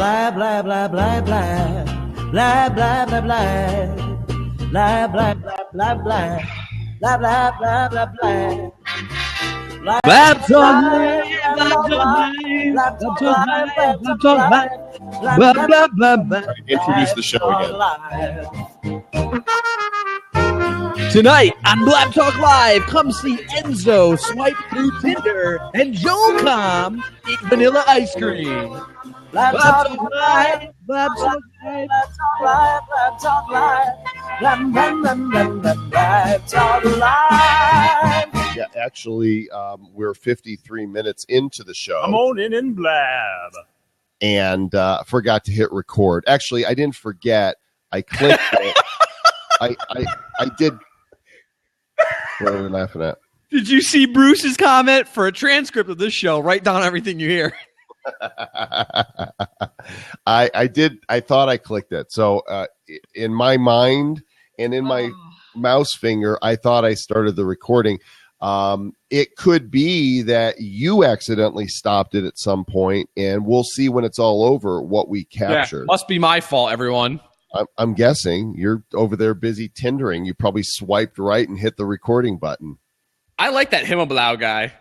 blah blah blah blah blah blah blah blah blah blah blah blah blah blah blah blah blah blah blah. BlabTalk Live, BlabTalk Live, BlabTalk Live, blah, blah, blah, blah. Introduce the show again. Tonight on BlabTalk Live, come see Enzo swipe through Tinder and Joel Com eat vanilla ice cream. BlabTalk Live, BlabTalk Live, BlabTalk Live, BlabTalk Live. Yeah, actually, we're 53 minutes into the show. I'm on in Blab. And forgot to hit record. Actually, I didn't forget. I clicked it. I did. What are we laughing at? Did you see Bruce's comment for a transcript of this show? Write down everything you hear. I did. I thought I clicked it. So in my mind and in my mouse finger, I thought I started the recording. It could be that you accidentally stopped it at some point, and we'll see when it's all over what we captured. Yeah, must be my fault, everyone. I'm guessing you're over there busy Tindering. You probably swiped right and hit the recording button. I like that Himmelblau guy.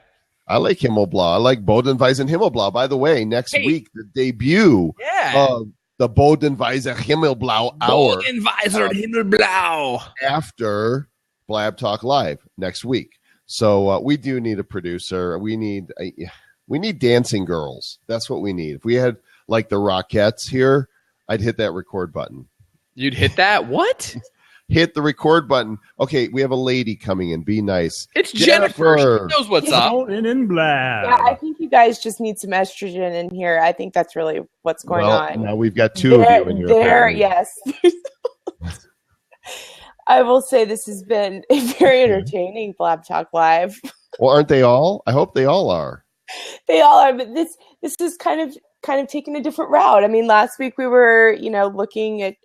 I like Himmelblau. I like Bodenweiser Himmelblau. By the way, next week, the debut of the Bodenweiser Himmelblau Hour. Bodenweiser Himmelblau. After BlabTalk Live next week. So we do need a producer. We need dancing girls. That's what we need. If we had like the Rockettes here, I'd hit that record button. You'd hit that? What? Hit the record button. Okay, we have a lady coming in. Be nice. It's Jennifer. She knows what's up. In Blab. Yeah, I think you guys just need some estrogen in here. I think that's really what's going on. Now we've got two of you in your family. Yes. I will say this has been a very entertaining BlabTalk Live. Well, aren't they all? I hope they all are. They all are, but this is kind of taking a different route. I mean, last week we were, looking at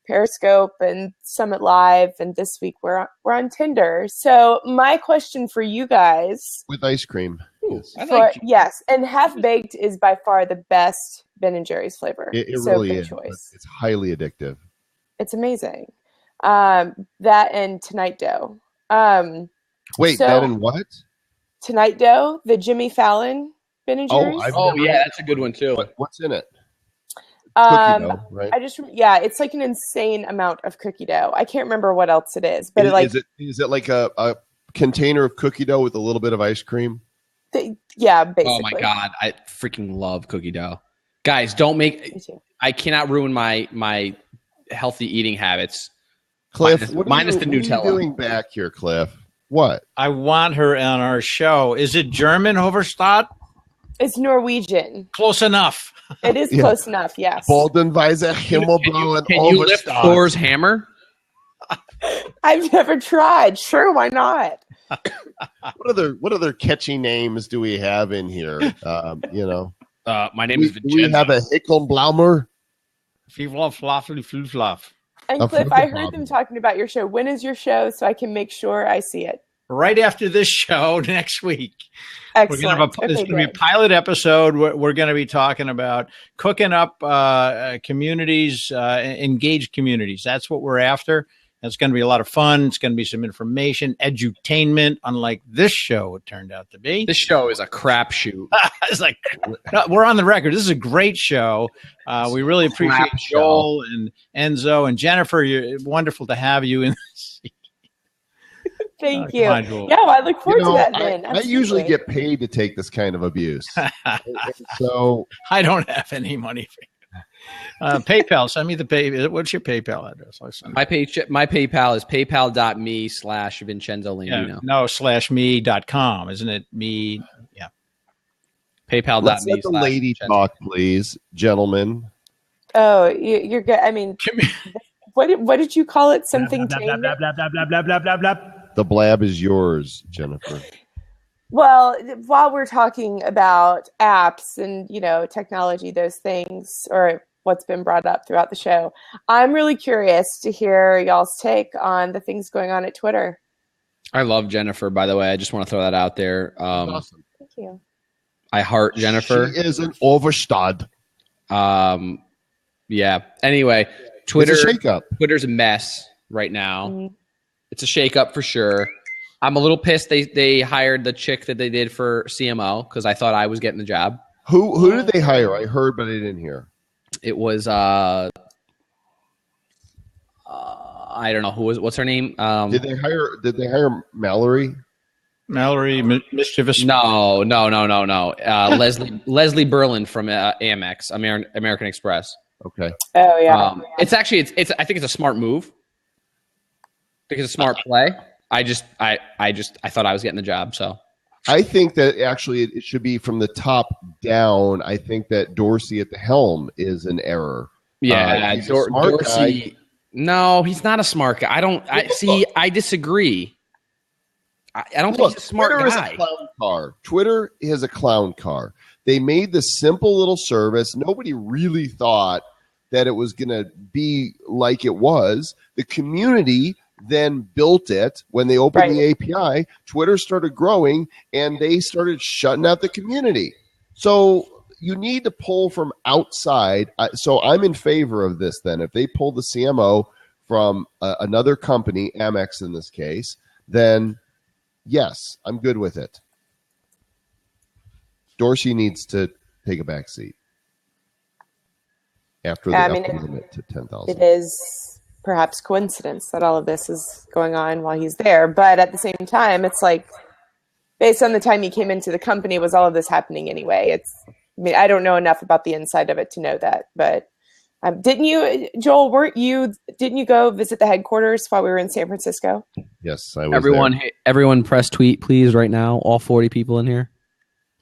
Periscope and Summit Live, and this week we're on Tinder. So my question for you guys, with ice cream, yes, and half baked is by far the best Ben & Jerry's flavor. It really is. Choice. It's highly addictive. It's amazing. That and Tonight Dough. Wait, that and what? Tonight Dough, the Jimmy Fallon Ben & Jerry's. Yeah, that's a good one too. What's in it? Cookie dough, right? It's like an insane amount of cookie dough. I can't remember what else it is, but is it like a container of cookie dough with a little bit of ice cream? Yeah, basically. Oh my god, I freaking love cookie dough. Guys, don't make. I cannot ruin my healthy eating habits. Cliff, minus the Nutella. What are you doing back here, Cliff? What? I want her on our show. Is it German, Hoverstadt? It's Norwegian. Close enough. It is close enough, yes. Bodenweiser Himmelblau and Can you lift Thor's hammer? I've never tried. Sure, why not? What other catchy names do we have in here? My name is Vincenzo. Do we have a Hickelblaumer? Fluff. And Cliff, I heard them talking about your show. When is your show so I can make sure I see it? Right after this show next week. Excellent. There's going to be a pilot episode. We're going to be talking about cooking up communities, engaged communities. That's what we're after. It's going to be a lot of fun. It's going to be some information, edutainment, unlike this show it turned out to be. This show is a crapshoot. It's like, no, we're on the record. This is a great show. We really appreciate Joel and Enzo and Jennifer. You're wonderful to have you in this. Thank you. Yeah, well, I look forward to that then. I usually get paid to take this kind of abuse. So I don't have any money for you. PayPal, send me the pay. What's your PayPal address? My PayPal is paypal.me/Vincenzo Landino. No, /me.com, isn't it? Me, yeah. PayPal.me. Let's let the lady talk, please, gentlemen. Oh, you're good. I mean, what did you call it? Something blah, blah, blah, blah, blah, blah, blah, blah, blah, blah. The blab is yours, Jennifer. Well, while we're talking about apps and, technology, those things, or what's been brought up throughout the show, I'm really curious to hear y'all's take on the things going on at Twitter. I love Jennifer, by the way. I just want to throw that out there. Awesome. Thank you. I heart Jennifer. She is an overstud. Yeah. Anyway, Twitter. It's a shakeup. Twitter's a mess right now. Mm. It's a shakeup for sure. I'm a little pissed they hired the chick that they did for CMO because I thought I was getting the job. Who did they hire? I heard, but I didn't hear. It was I don't know what's her name. Did they hire Mallory? Mallory Mischievous. No. Leslie Berlin from Amex, American Express. Okay. Oh yeah. It's actually I think it's a smart move. I think it's a smart play. I thought I was getting the job, so I think that actually it should be from the top down. I think that Dorsey at the helm is an error. Yeah, he's a smart Dorsey. guy. No, he's not a smart guy. I disagree. I don't think he's a smart Twitter guy. is a clown car. Twitter is a clown car. They made this simple little service. Nobody really thought that it was going to be like it was. The community then built it when they opened the API. Twitter started growing, and they started shutting out the community. So you need to pull from outside. So I'm in favor of this then. If they pull the CMO from another company, Amex in this case, then yes, I'm good with it. Dorsey needs to take a back seat after the limit to 10,000. It is perhaps coincidence that all of this is going on while he's there. But at the same time, it's like, based on the time he came into the company, was all of this happening anyway? I don't know enough about the inside of it to know that. But didn't you, Joel, didn't you go visit the headquarters while we were in San Francisco? Yes, I was Everyone press tweet, please, right now. All 40 people in here.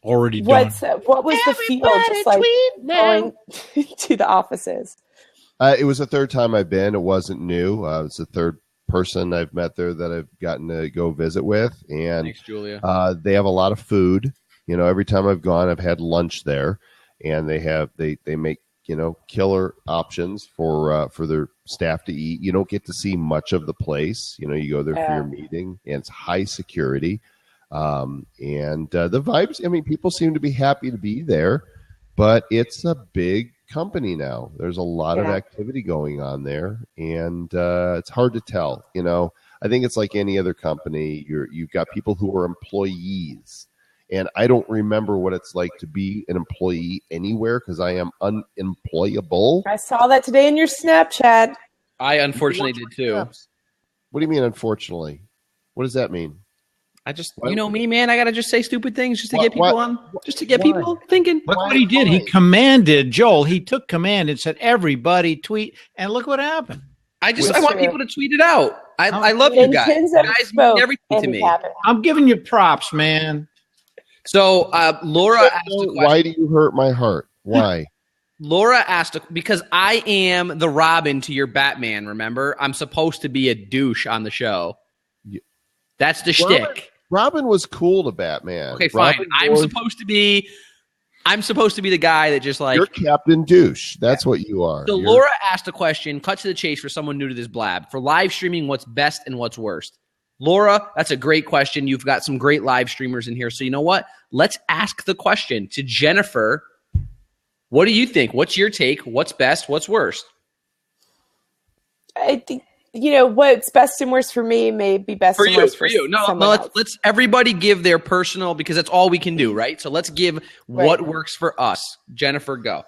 Already done. What was the feel just like going to the offices? It was the third time I've been. It wasn't new. It's the third person I've met there that I've gotten to go visit with. And thanks, Julia. They have a lot of food. You know, every time I've gone, I've had lunch there, and they make killer options for their staff to eat. You don't get to see much of the place. You know, you go there for your meeting, and it's high security. And the vibes, I mean, people seem to be happy to be there, but it's a big company now. There's a lot of activity going on there, and it's hard to tell. You know, I think it's like any other company. You've got people who are employees, and I don't remember what it's like to be an employee anywhere because I am unemployable. I saw that today in your Snapchat. I unfortunately did too. What do you mean, unfortunately? What does that mean? I just, you know me, man. I gotta just say stupid things just to get people on, just to get people thinking. Look what he did. He commanded Joel. He took command and said, "Everybody tweet," and look what happened. I want people to tweet it out. I love you guys. You guys mean everything to me. I'm giving you props, man. So Laura asked a question. Why do you hurt my heart? Why? Laura asked because I am the Robin to your Batman. Remember, I'm supposed to be a douche on the show. That's the shtick. Robin was cool to Batman. Okay, fine. I'm supposed to be the guy that just like you're Captain Douche. That's what you are. So Laura asked a question. Cut to the chase for someone new to this blab. For live streaming, what's best and what's worst? Laura, that's a great question. You've got some great live streamers in here. So you know what? Let's ask the question to Jennifer. What do you think? What's your take? What's best? What's worst? I think, what's best and worst for me may be best and worst for you. No, let's everybody give their personal, because that's all we can do, right? So let's give what works for us. Jennifer, go.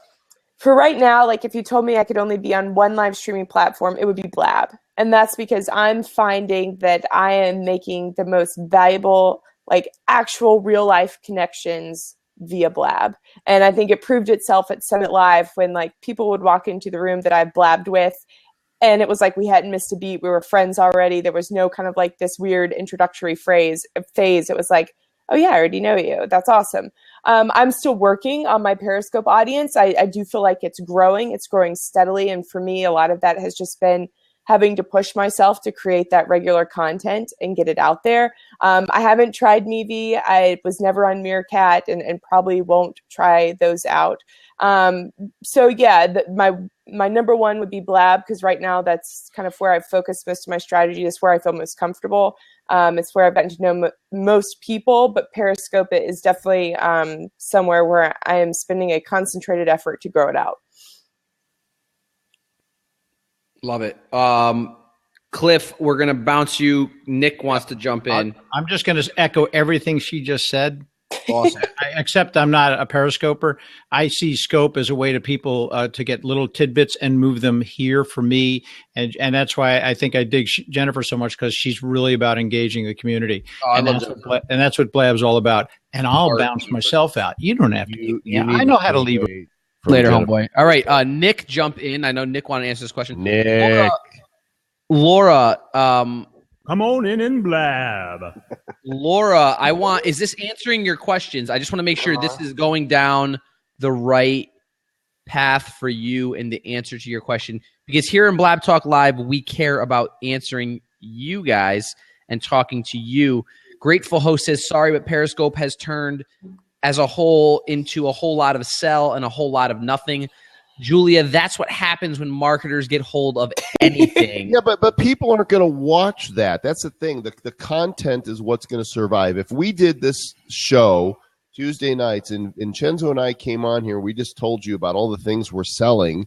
For right now, like if you told me I could only be on one live streaming platform, it would be Blab. And that's because I'm finding that I am making the most valuable, like actual real life connections via Blab. And I think it proved itself at Summit Live when like people would walk into the room that I blabbed with, and it was like we hadn't missed a beat. We were friends already. There was no kind of like this weird introductory phase. It was like, oh yeah, I already know you. That's awesome. I'm still working on my Periscope audience. I do feel like it's growing. It's growing steadily. And for me, a lot of that has just been having to push myself to create that regular content and get it out there. I haven't tried Meevee. I was never on Meerkat and probably won't try those out. So yeah, my number one would be Blab, because right now that's kind of where I've focused most of my strategy. Is where I feel most comfortable. It's where I've gotten to know most people, but Periscope is definitely somewhere where I am spending a concentrated effort to grow it out. Love it. Cliff, we're going to bounce you. Nick wants to jump in. I'm just going to echo everything she just said. Awesome. Except I'm not a periscoper. I see scope as a way to people to get little tidbits and move them here for me. And that's why I think I dig Jennifer so much, because she's really about engaging the community. And that's what Blab's all about. And I'll bounce myself out. You don't have to. I know how to leave later, homeboy. All right. Nick, jump in. I know Nick wanted to answer this question. Nick. Laura, come on in Blab. Laura, is this answering your questions? I just want to make sure this is going down the right path for you and the answer to your question. Because here in Blab Talk Live, we care about answering you guys and talking to you. Grateful Host says, sorry, but Periscope has turned as a whole into a whole lot of sell and a whole lot of nothing. Julia, that's what happens when marketers get hold of anything. Yeah, but people aren't going to watch that. That's the thing. The content is what's going to survive. If we did this show Tuesday nights and Chenzo and I came on here, we just told you about all the things we're selling,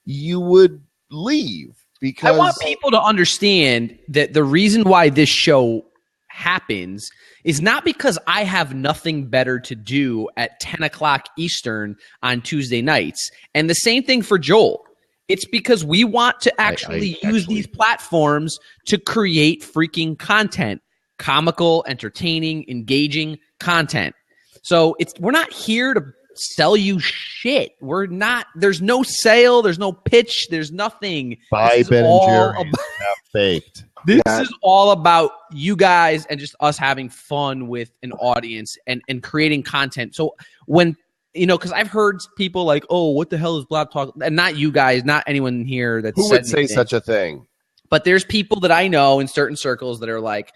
you would leave. Because I want people to understand that the reason why this show happens is not because I have nothing better to do at 10 o'clock Eastern on Tuesday nights. And the same thing for Joel. It's because we want to actually use these platforms to create freaking content, comical, entertaining, engaging content. So we're not here to sell you shit. We're not. There's no sale. There's no pitch. There's nothing. Buy Ben and Jerry's. Not faked. This is all about you guys and just us having fun with an audience and creating content. So when, because I've heard people like, oh, what the hell is Blab Talk? And not you guys, not anyone here that's who would say such a thing. But there's people that I know in certain circles that are like,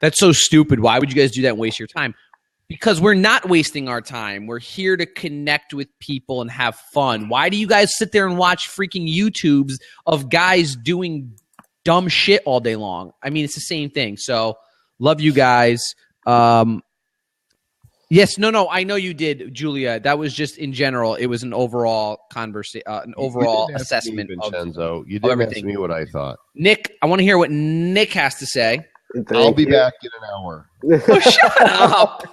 that's so stupid. Why would you guys do that and waste your time? Because we're not wasting our time. We're here to connect with people and have fun. Why do you guys sit there and watch freaking YouTubes of guys doing dumb shit all day long? I mean, it's the same thing. So love you guys. Yes, no, I know you did, Julia. That was just in general. It was an overall conversation, an overall assessment of you didn't everything. Ask me what I thought. Nick, I want to hear what Nick has to say. I'll be back in an hour. Oh, shut up.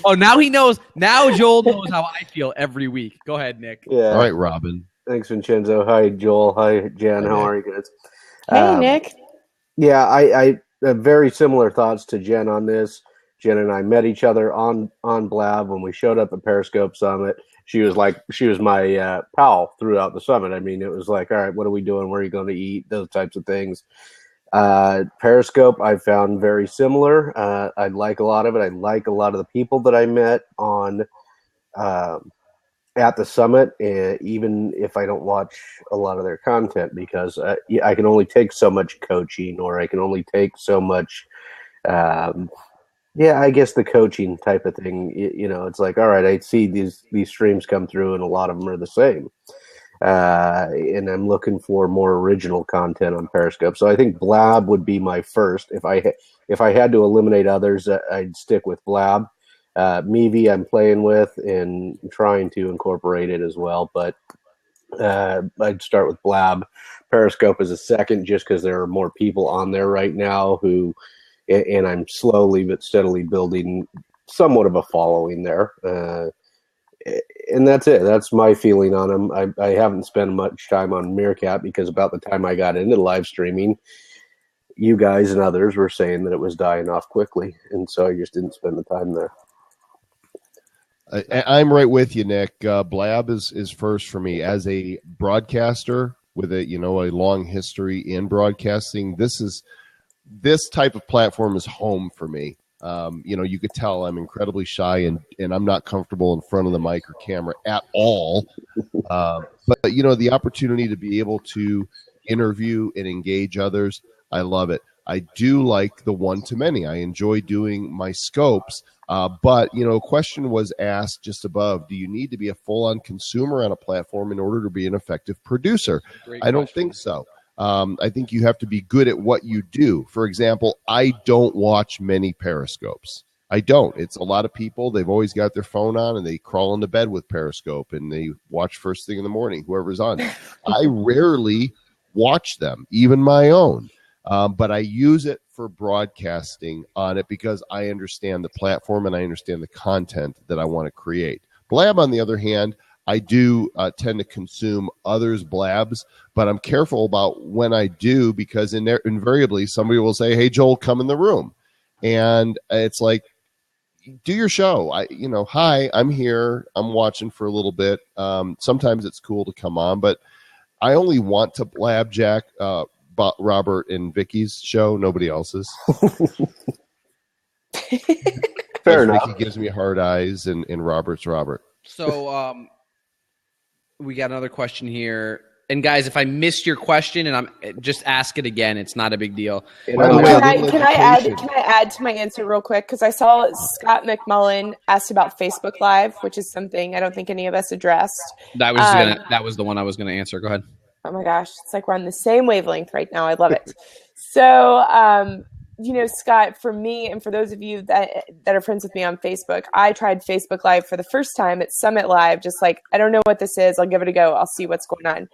Oh, now he knows. Now Joel knows how I feel every week. Go ahead, Nick. Yeah. All right, Robin. Thanks, Vincenzo. Hi, Joel. Hi, Jen. How are you guys? Hey, Nick. Yeah, I have very similar thoughts to Jen on this. Jen and I met each other on Blab when we showed up at Periscope Summit. She was my pal throughout the summit. I mean, it was like, all right, what are we doing? Where are you going to eat? Those types of things. Periscope, I found very similar. I like a lot of it. I like a lot of the people that I met on at the summit, even if I don't watch a lot of their content, because I can only take so much coaching, or I can only take so much. I guess the coaching type of thing. It's like, all right, I see these streams come through, and a lot of them are the same. And I'm looking for more original content on Periscope. So I think Blab would be my first. If I had to eliminate others, I'd stick with Blab. Meavy I'm playing with and trying to incorporate it as well, but I'd start with Blab. Periscope is a second, just because there are more people on there right now and I'm slowly but steadily building somewhat of a following there. And that's it. That's my feeling on them. I haven't spent much time on Meerkat, because about the time I got into live streaming, you guys and others were saying that it was dying off quickly. And so I just didn't spend the time there. I'm right with you, Nick. Blab is first for me as a broadcaster with a long history in broadcasting. This type of platform is home for me. You could tell I'm incredibly shy and I'm not comfortable in front of the mic or camera at all. But the opportunity to be able to interview and engage others, I love it. I do like the one-to-many. I enjoy doing my scopes. But a question was asked just above, do you need to be a full-on consumer on a platform in order to be an effective producer? I don't think so. I think you have to be good at what you do. For example, I don't watch many Periscopes. I don't. It's a lot of people. They've always got their phone on and they crawl into bed with Periscope and they watch first thing in the morning, whoever's on. I rarely watch them, even my own. But I use it for broadcasting on it because I understand the platform and I understand the content that I want to create. Blab, on the other hand, I do tend to consume others' blabs, but I'm careful about when I do because invariably somebody will say, "Hey, Joel, come in the room," and it's like, do your show. Hi, I'm here. I'm watching for a little bit. Sometimes it's cool to come on, but I only want to blab Jack, Robert, and Vicky's show. Nobody else's. Fair enough. Vicky gives me hard eyes, and Robert's Robert. So we got another question here. And guys, if I missed your question and I'm just ask it again, it's not a big deal. By the way, Can I add to my answer real quick? Because I saw Scott McMullen asked about Facebook Live, which is something I don't think any of us addressed. That was the one I was gonna answer. Go ahead. Oh my gosh, it's like we're on the same wavelength right now. I love it. So, Scott, for me and for those of you that are friends with me on Facebook, I tried Facebook Live for the first time at Summit Live. Just like, I don't know what this is. I'll give it a go. I'll see what's going on.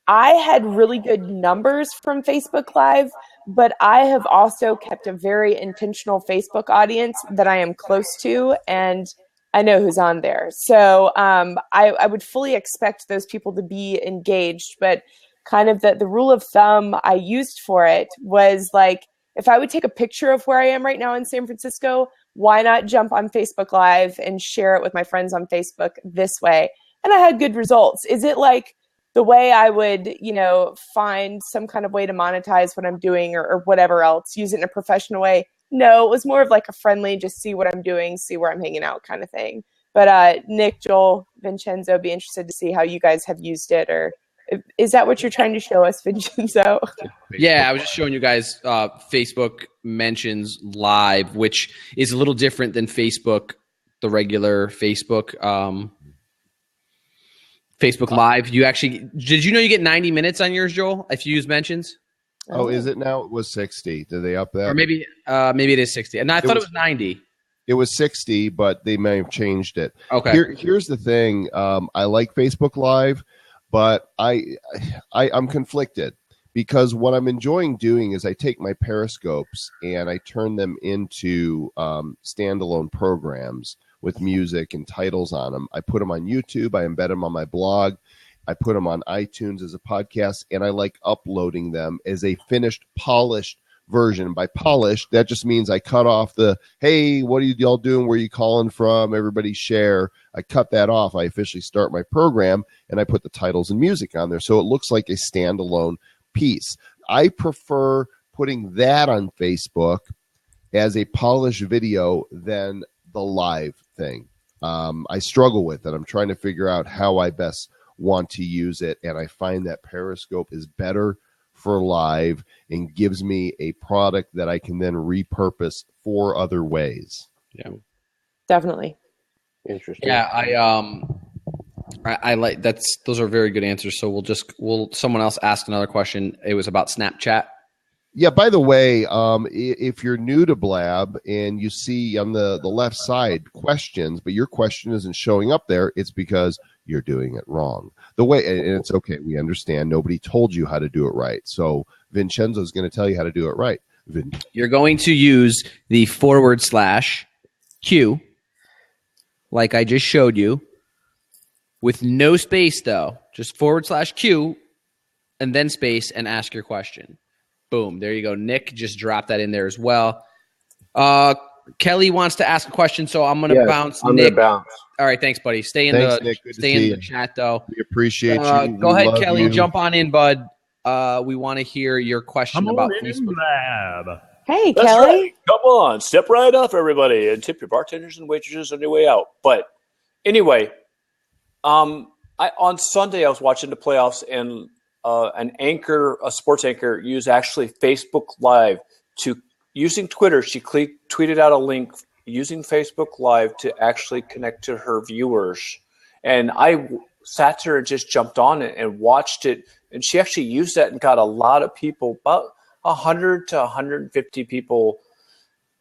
I had really good numbers from Facebook Live, but I have also kept a very intentional Facebook audience that I am close to, and I know who's on there. So I would fully expect those people to be engaged, but kind of the rule of thumb I used for it was like, if I would take a picture of where I am right now in San Francisco, why not jump on Facebook Live and share it with my friends on Facebook this way? And I had good results. Is it like the way I would, find some kind of way to monetize what I'm doing or whatever else, use it in a professional way? No, it was more of like a friendly, just see what I'm doing, see where I'm hanging out kind of thing. But Nick, Joel, Vincenzo, be interested to see how you guys have used it, or is that what you're trying to show us, Vincenzo? Yeah, I was just showing you guys Facebook mentions live, which is a little different than Facebook, the regular Facebook. Facebook Live. Did you know you get 90 minutes on yours, Joel, if you use mentions? Oh, is it now? It was 60. Did they up that? Or maybe it is 60. And I thought it was 90. It was 60, but they may have changed it. Okay. Here's the thing. I like Facebook Live, but I'm conflicted because what I'm enjoying doing is I take my Periscopes and I turn them into standalone programs with music and titles on them. I put them on YouTube. I embed them on my blog. I put them on iTunes as a podcast, and I like uploading them as a finished, polished version. By polished, that just means I cut off the, hey, what are y'all doing? Where are you calling from? Everybody share. I cut that off. I officially start my program, and I put the titles and music on there. So it looks like a standalone piece. I prefer putting that on Facebook as a polished video than the live thing. I struggle with it. I'm trying to figure out how I best want to use it, and I find that Periscope is better for live and gives me a product that I can then repurpose for other ways. Yeah, definitely. Interesting. Yeah, I like those are very good answers. So we'll someone else asked another question. It was about Snapchat. Yeah, by the way, if you're new to Blab and you see on the left side questions, but your question isn't showing up there, it's because you're doing it wrong. And it's okay. We understand. Nobody told you how to do it right. So Vincenzo's going to tell you how to do it right. You're going to use the /Q, like I just showed you, with no space though. Just /Q and then space and ask your question. Boom. There you go. Nick just dropped that in there as well. Kelly wants to ask a question, so I'm going to bounce. Nick. All right. Thanks, buddy. Stay in the chat, though. We appreciate you. Go ahead, Kelly. You. Jump on in, bud. We want to hear your question about Facebook. Lab. Hey, That's Kelly. Right. Come on. Step right up, everybody, and tip your bartenders and waitresses on your way out. But anyway, on Sunday, I was watching the playoffs, and a sports anchor, used actually Facebook Live using Twitter. She tweeted out a link using Facebook Live to actually connect to her viewers. And I sat there and just jumped on it and watched it. And she actually used that and got a lot of people, about 100 to 150 people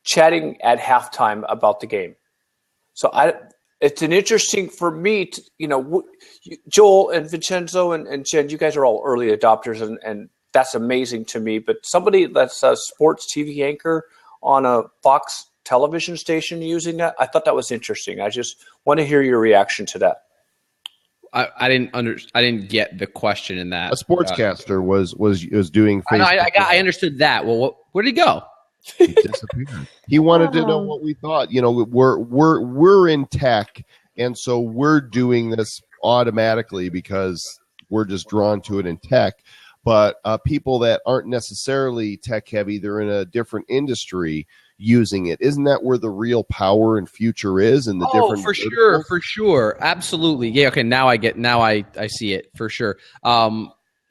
chatting at halftime about the game. So it's an interesting for me to, Joel and Vincenzo and Jen, you guys are all early adopters, and that's amazing to me. But somebody that's a sports TV anchor on a Fox television station using that, I thought that was interesting. I just want to hear your reaction to that. I didn't get the question in that. A sportscaster was doing Facebook. I understood that. Well, where'd he go? He disappeared. He wanted to know what we thought. We're in tech, and so we're doing this automatically because we're just drawn to it in tech. But people that aren't necessarily tech heavy, they're in a different industry using it. Isn't that where the real power and future is? In the different for sure, absolutely. Yeah. Okay. Now I see it for sure.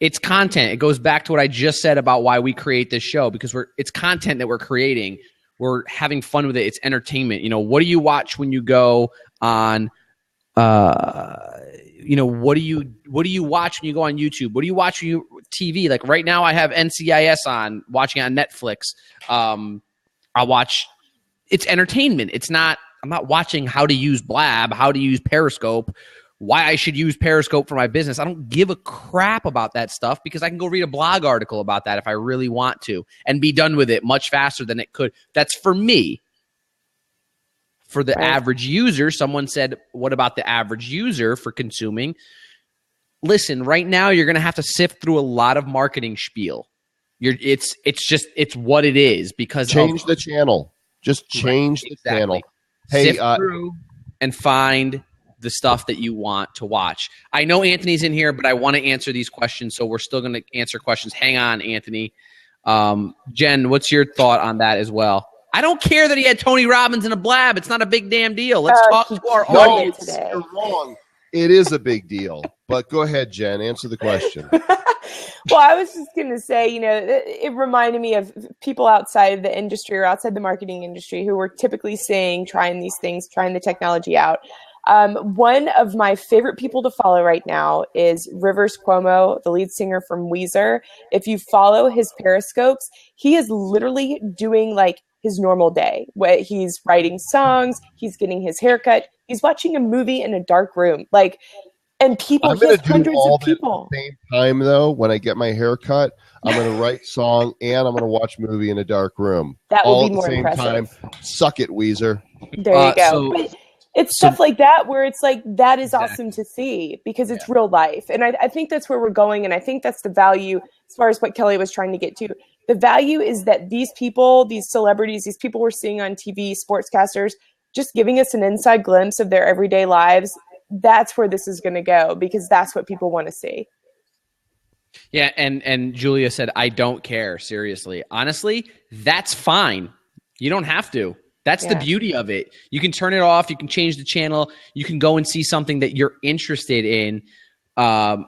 It's content. It goes back to what I just said about why we create this show, because it's content that we're creating. We're having fun with it. It's entertainment. What do you watch when you go on? What do you watch when you go on YouTube? What do you watch when you TV? Like right now, I have NCIS on, watching it on Netflix. I watch. It's entertainment. I'm not watching how to use Blab, how to use Periscope, why I should use Periscope for my business. I don't give a crap about that stuff because I can go read a blog article about that if I really want to and be done with it much faster than it could. That's for me. For the average user, someone said, what about the average user for consuming? Listen, right now you're going to have to sift through a lot of marketing spiel. It's what it is because change the channel. Just change the channel. Hey, sift through and find the stuff that you want to watch. I know Anthony's in here, but I want to answer these questions, so we're still going to answer questions. Hang on, Anthony. Jen, what's your thought on that as well? I don't care that he had Tony Robbins in a Blab. It's not a big damn deal. Let's talk to our audience. Today. You're wrong. It is a big deal. But go ahead, Jen. Answer the question. Well, I was just going to say, it reminded me of people outside of the industry or outside the marketing industry who were typically trying these things, trying the technology out. One of my favorite people to follow right now is Rivers Cuomo, the lead singer from Weezer. If you follow his Periscopes, he is literally doing like his normal day. He's writing songs, he's getting his haircut, he's watching a movie in a dark room. And people, I'm going to do hundreds all of people. At the same time, though. When I get my hair cut, I'm going to write song and I'm going to watch movie in a dark room. That all will be more at the same impressive. time. Suck it, Weezer. There you go. But it's stuff like that where it's like, that is awesome to see because it's real life. And I think that's where we're going. And I think that's the value as far as what Kelly was trying to get to. The value is that these people, these celebrities, these people we're seeing on TV, sportscasters, just giving us an inside glimpse of their everyday lives. That's where this is going to go because that's what people want to see. Yeah, and Julia said, I don't care, seriously. Honestly, that's fine. You don't have to. That's the beauty of it. You can turn it off. You can change the channel. You can go and see something that you're interested in. I'm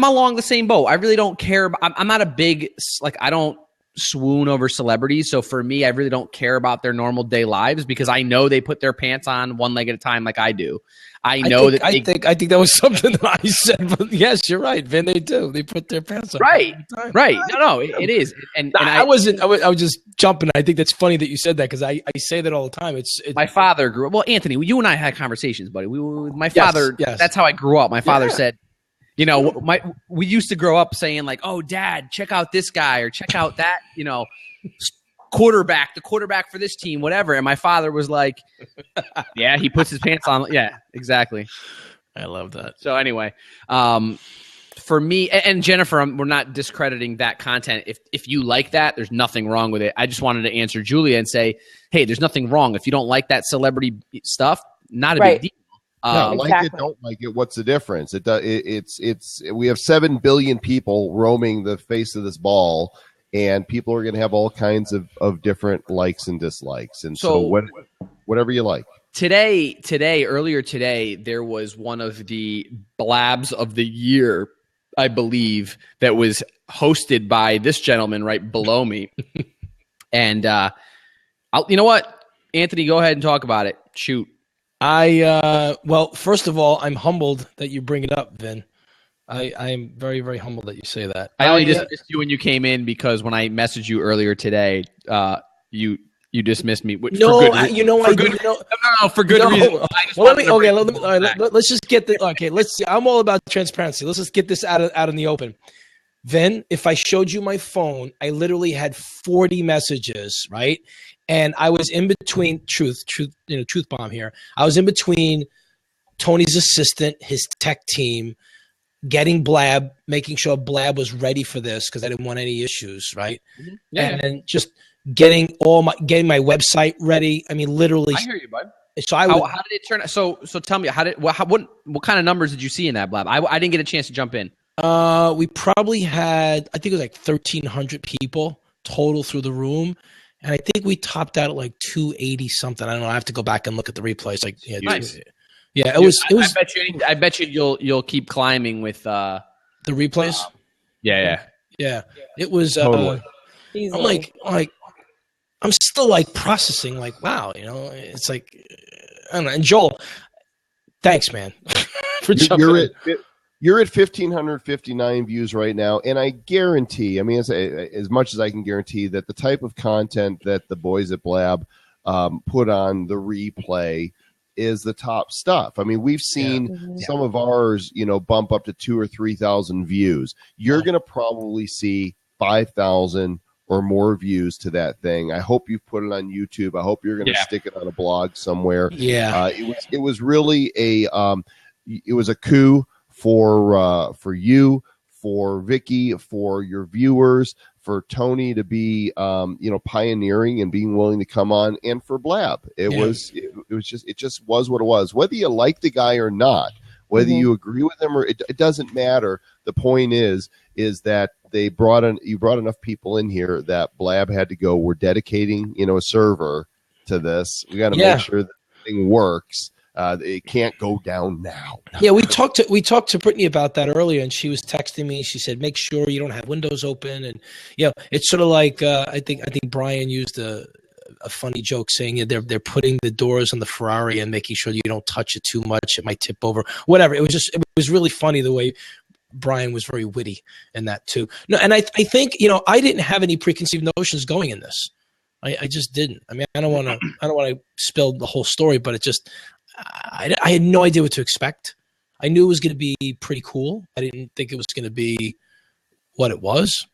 along the same boat. I really don't care. I'm not a big, I don't swoon over celebrities. So for me, I really don't care about their normal day lives because I know they put their pants on one leg at a time like I do. I think that was something that I said, but yes, you're right, Vin. They do. They put their pants on. Right. No, it is. And I was just jumping. I think that's funny that you said that because I say that all the time. It's my father grew up. Well, Anthony, you and I had conversations, buddy. My father. Yes. That's how I grew up. My father said, we used to grow up saying like, "Oh, Dad, check out this guy or check out that," the quarterback for this team, whatever. And my father was like, yeah, he puts his pants on. Yeah, exactly. I love that. So anyway, for me and Jennifer, we're not discrediting that content. If you like that, there's nothing wrong with it. I just wanted to answer Julia and say, hey, there's nothing wrong. If you don't like that celebrity stuff, not a big deal. Like it, don't like it. What's the difference? It's we have 7 billion people roaming the face of this ball. And people are going to have all kinds of different likes and dislikes. And so whatever you like. Earlier today, there was one of the Blabs of the year, I believe, that was hosted by this gentleman right below me. And you know what? Anthony, go ahead and talk about it. Shoot. Well, first of all, I'm humbled that you bring it up, Vin. I am very, very humbled that you say that. I only dismissed you when you came in because when I messaged you earlier today, you dismissed me. No, for good, for good reason. Well, let's just get the. Okay, let's see. I'm all about transparency. Let's just get this out in the open. Then, if I showed you my phone, I literally had 40 messages, right? And I was in between truth bomb here. I was in between Tony's assistant, his tech team, getting Blab, making sure Blab was ready for this because I didn't want any issues, right? Mm-hmm. Yeah. And then just getting my website ready. I mean, literally. I hear you, bud. So how did it turn out? So tell me, what kind of numbers did you see in that Blab? I didn't get a chance to jump in. We probably had, I think it was like 1,300 people total through the room. And I think we topped out at like 280 something. I don't know. I have to go back and look at the replays. Like, yeah, nice. Yeah, it was. I bet you you'll keep climbing with the replays. Yeah. It was. Totally. I'm like I'm still like processing. Like, wow, it's like I don't know. And Joel, thanks, man, for jumping. You're at 1,559 views right now, and I guarantee, I mean, as much as I can guarantee, that the type of content that the boys at Blab put on the replay is the top stuff. I mean, we've seen some of ours, bump up to 2,000 or 3,000 views. You're going to probably see 5,000 or more views to that thing. I hope you put it on YouTube. I hope you're going to stick it on a blog somewhere. Yeah, it was really a coup for you, for Vicky, for your viewers, for Tony to be pioneering and being willing to come on, and for Blab. It just was what it was. Whether you like the guy or not, whether you agree with him or it doesn't matter. The point is that you brought enough people in here that Blab had to go, we're dedicating a server to this. We got to make sure that the thing works. It can't go down now. Yeah, we talked to Brittany about that earlier, and she was texting me. She said, "Make sure you don't have windows open." And it's sort of like I think Brian used a funny joke saying they're putting the doors on the Ferrari and making sure you don't touch it too much. It might tip over. Whatever. It was really funny the way Brian was very witty in that too. No, and I think I didn't have any preconceived notions going in this. I just didn't. I mean, I don't want to spill the whole story, but it just. I had no idea what to expect. I knew it was going to be pretty cool. I didn't think it was going to be what it was.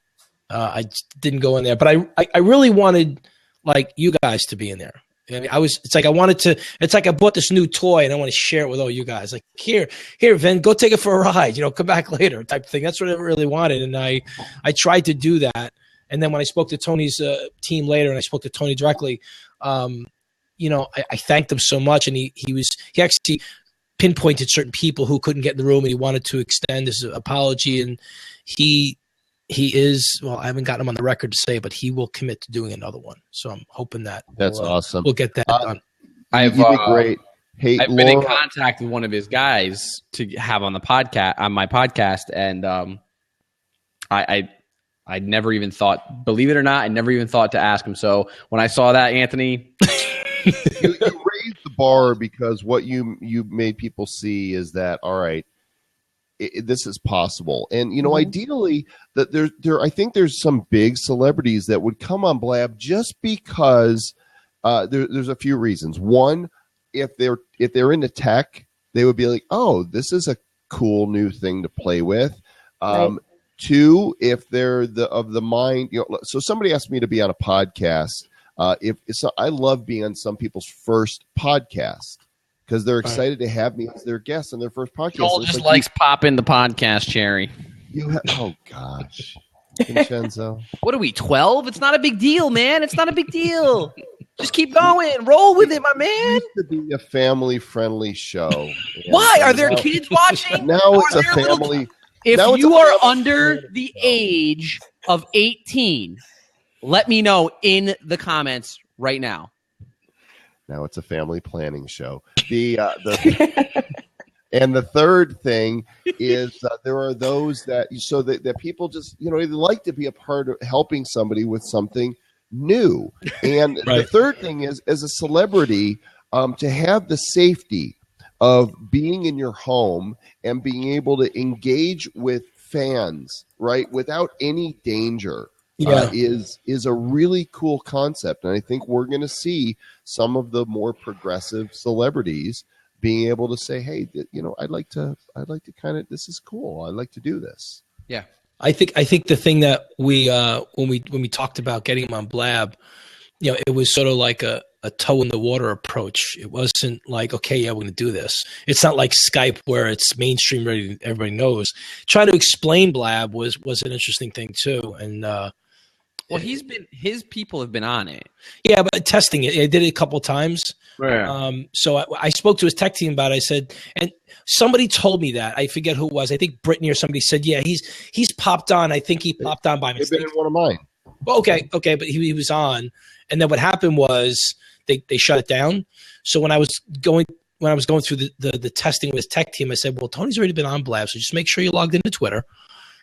I didn't go in there, but I really wanted like you guys to be in there. I mean, it's like I bought this new toy and I want to share it with all you guys. Like here, Vin, go take it for a ride, come back later type of thing. That's what I really wanted. And I tried to do that. And then when I spoke to Tony's team later and I spoke to Tony directly, I thanked him so much, and he actually pinpointed certain people who couldn't get in the room, and he wanted to extend his apology. And he is, well, I haven't gotten him on the record to say, but he will commit to doing another one. So I'm hoping that's awesome. We'll get that done. You did great. Hey, I've been in contact with one of his guys to have on my podcast, and I never even thought, believe it or not, I never even thought to ask him. So when I saw that, Anthony. you raised the bar because what you made people see is that, all right, this is possible. And, ideally that I think there's some big celebrities that would come on Blab just because there's a few reasons. One, if they're into tech, they would be like, oh, this is a cool new thing to play with. Right. Two, if they're of the mind, so somebody asked me to be on a podcast. I love being on some people's first podcast because they're excited to have me as their guest on their first podcast. Joel just likes popping the podcast cherry. Oh gosh, Vincenzo. What are we, 12? It's not a big deal, man. It's not a big deal. Just keep going. Roll with it, my man. It used to be a family-friendly show. Why? Are there kids watching? Now it's a family. If you are under the age of 18, let me know in the comments right now. Now it's a family planning show. And the third thing is there are those that people just they like to be a part of helping somebody with something new. And the third thing is, as a celebrity, to have the safety of being in your home and being able to engage with fans, right, without any danger, is a really cool concept. And I think we're going to see some of the more progressive celebrities being able to say, hey, I'd like to kind of, this is cool. I'd like to do this. Yeah. I think the thing that we when we talked about getting him on Blab, it was sort of like a toe in the water approach. It wasn't like, okay, yeah, we're going to do this. It's not like Skype where it's mainstream, ready, everybody knows. Trying to explain Blab was an interesting thing too. And his people have been on it. Yeah, but testing it, I did it a couple of times. Yeah. So I spoke to his tech team about it. I said, and somebody told me that, I forget who it was. I think Brittany or somebody said, yeah, he's popped on. I think he popped on by mistake. They've been in one of mine. Well, okay, but he was on, and then what happened was they shut it down. So when I was going through the testing with his tech team, I said, well, Tony's already been on Blab, so just make sure you logged into Twitter,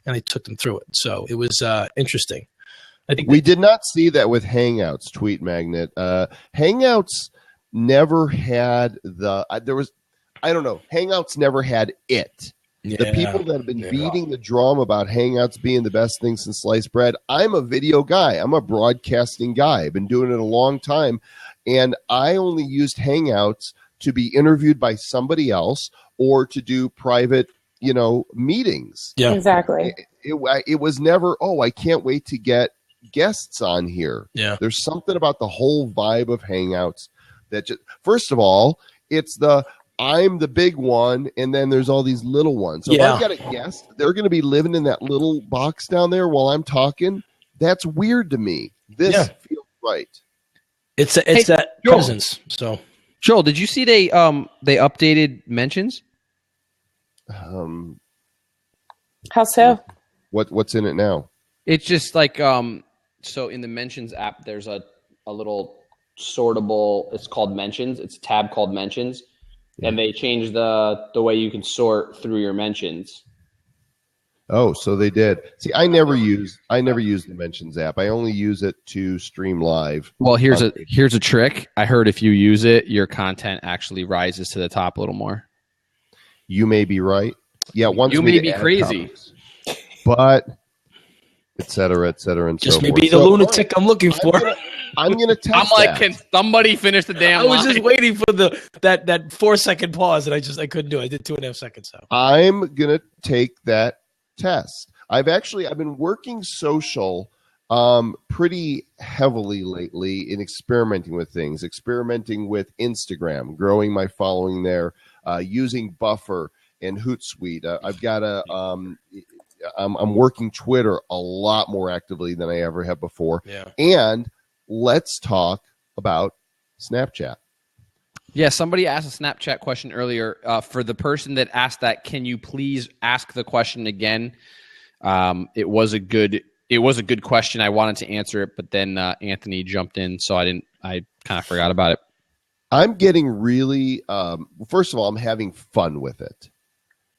and I took them through it. So it was interesting. I think we did not see that with Hangouts, Tweet Magnet. Hangouts never had Hangouts never had it. Yeah, the people that have been beating the drum about Hangouts being the best thing since sliced bread, I'm a video guy. I'm a broadcasting guy. I've been doing it a long time. And I only used Hangouts to be interviewed by somebody else or to do private, meetings. Yeah, exactly. It was never, I can't wait to get guests on here. Yeah. There's something about the whole vibe of Hangouts that just, first of all, it's I'm the big one, and then there's all these little ones. So if I've got a guest, they're going to be living in that little box down there while I'm talking. That's weird to me. This feels right. It's that presence. So, Joel, did you see they updated mentions? How so? What's in it now? It's just like so in the mentions app, there's a little sortable. It's called mentions. It's a tab called mentions. And they changed the way you can sort through your mentions. Oh, so they did. See, I never use the mentions app. I only use it to stream live. Well, here's a trick. I heard if you use it, your content actually rises to the top a little more. You may be right. Yeah, you may be crazy, comments, but et cetera, and just so maybe forth. the lunatic I'm looking for. I'm gonna test. I'm like, that. Can somebody finish the damn? I was line? just waiting for that 4-second pause, and I couldn't do it. I did 2.5 seconds. So I'm gonna take that test. I've been working social pretty heavily lately in experimenting with things, experimenting with Instagram, growing my following there, using Buffer and Hootsuite. I've got I'm working Twitter a lot more actively than I ever have before. Yeah. And let's talk about Snapchat. Yeah, somebody asked a Snapchat question earlier. For the person that asked that, can you please ask the question again? It was a good question. I wanted to answer it, but then Anthony jumped in, so I kind of forgot about it. I'm getting really first of all, I'm having fun with it.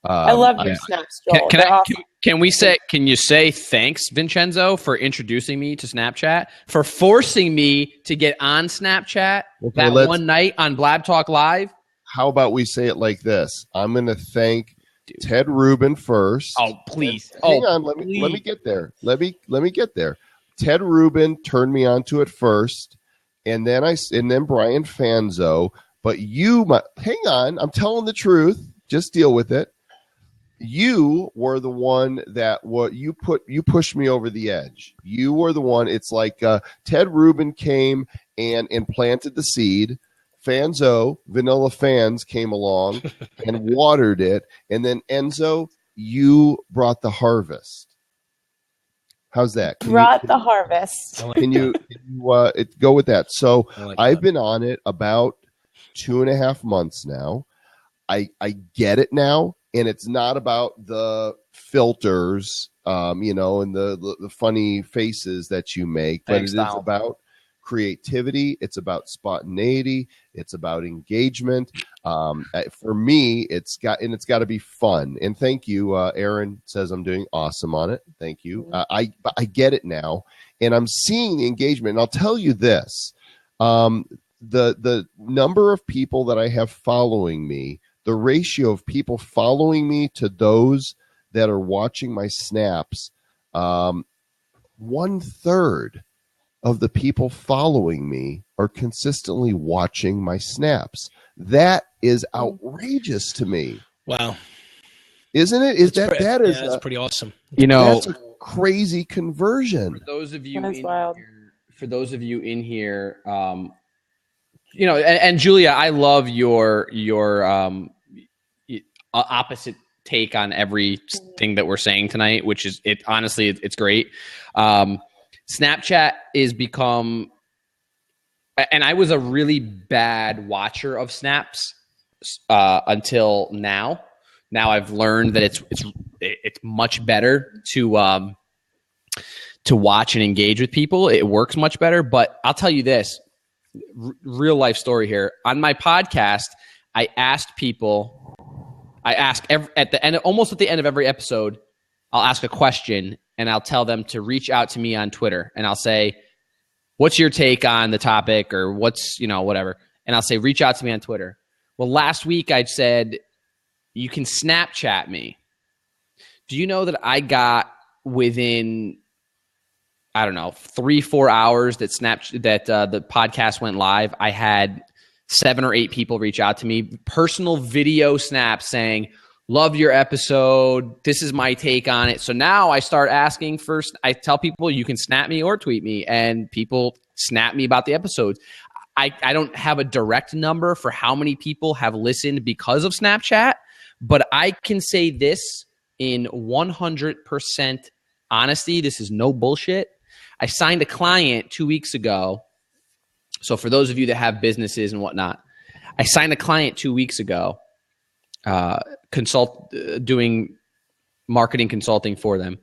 I love your snaps, Joel. Can you say thanks, Vincenzo, for introducing me to Snapchat, for forcing me to get on Snapchat one night on BlabTalk Live? How about we say it like this? I'm going to thank Ted Rubin first. Oh, please. Hang on. Let me get there. Let me get there. Ted Rubin turned me onto it first, and then Brian Fanzo. But hang on. I'm telling the truth. Just deal with it. You were the one that you pushed me over the edge. You were the one. It's like Ted Rubin came and planted the seed. Fanzo, Vanilla Fans came along and watered it. And then Enzo, you brought the harvest. How's that? The harvest. Can you go with that? So I've been on it about 2.5 months now. I get it now. And it's not about the filters, and the funny faces that you make, but it is about creativity. It's about spontaneity. It's about engagement. For me, it's got to be fun. And thank you. Aaron says I'm doing awesome on it. Thank you. I get it now, and I'm seeing the engagement. And I'll tell you this. the number of people that I have following me, the ratio of people following me to those that are watching my snaps, 1/3 of the people following me are consistently watching my snaps. That is outrageous to me. Wow. Isn't it? That's pretty awesome. That's a crazy conversion. For those of you in here, and Julia, I love your opposite take on everything that we're saying tonight, which is honestly, it's great. Snapchat is become, and I was a really bad watcher of snaps until now. Now I've learned that it's much better to watch and engage with people. It works much better. But I'll tell you this, real life story here. On my podcast, I ask almost at the end of every episode, I'll ask a question and I'll tell them to reach out to me on Twitter, and I'll say, what's your take on the topic, or what's, whatever. And I'll say, reach out to me on Twitter. Well, last week I said, you can Snapchat me. Do you know that I got within, I don't know, 3-4 hours that the podcast went live, I had 7 or 8 people reach out to me, personal video snaps saying, love your episode. This is my take on it. So now I start asking first. I tell people you can snap me or tweet me, and people snap me about the episodes. I don't have a direct number for how many people have listened because of Snapchat, but I can say this in 100% honesty. This is no bullshit. I signed a client 2 weeks ago. So for those of you that have businesses and whatnot, I signed a client 2 weeks ago, doing marketing consulting for them,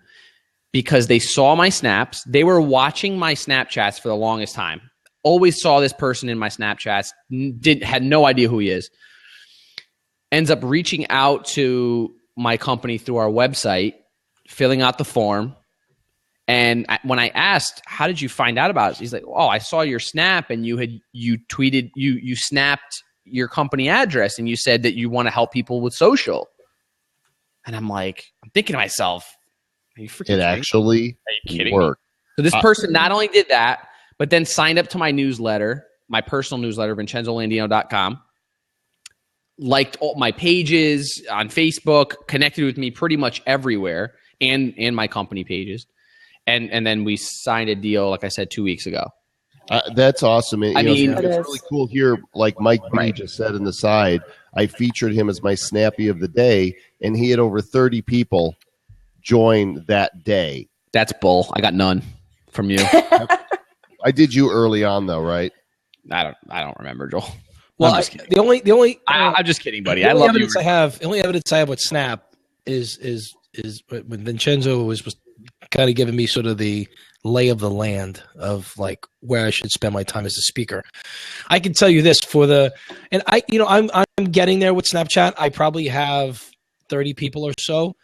because they saw my snaps. They were watching my Snapchats for the longest time. Always saw this person in my Snapchats, had no idea who he is. Ends up reaching out to my company through our website, filling out the form. And when I asked, how did you find out about it? He's like, oh, I saw your snap, and you tweeted, you snapped your company address, and you said that you want to help people with social. And I'm thinking to myself, are you freaking kidding? Actually worked. So this person not only did that, but then signed up to my newsletter, my personal newsletter, vincenzolandino.com, liked all my pages on Facebook, connected with me pretty much everywhere, and my company pages. And then we signed a deal, like I said, 2 weeks ago. That's awesome. It's really cool here. Like Mike B just said in the side, I featured him as my snappy of the day, and he had over 30 people join that day. That's bull. I got none from you. I did you early on though, right? I don't remember, Joel. Well, I'm just kidding, buddy. The only evidence I have with Snap is when Vincenzo was kind of giving me sort of the lay of the land of like where I should spend my time as a speaker. I can tell you this I'm getting there with Snapchat. I probably have 30 people or so.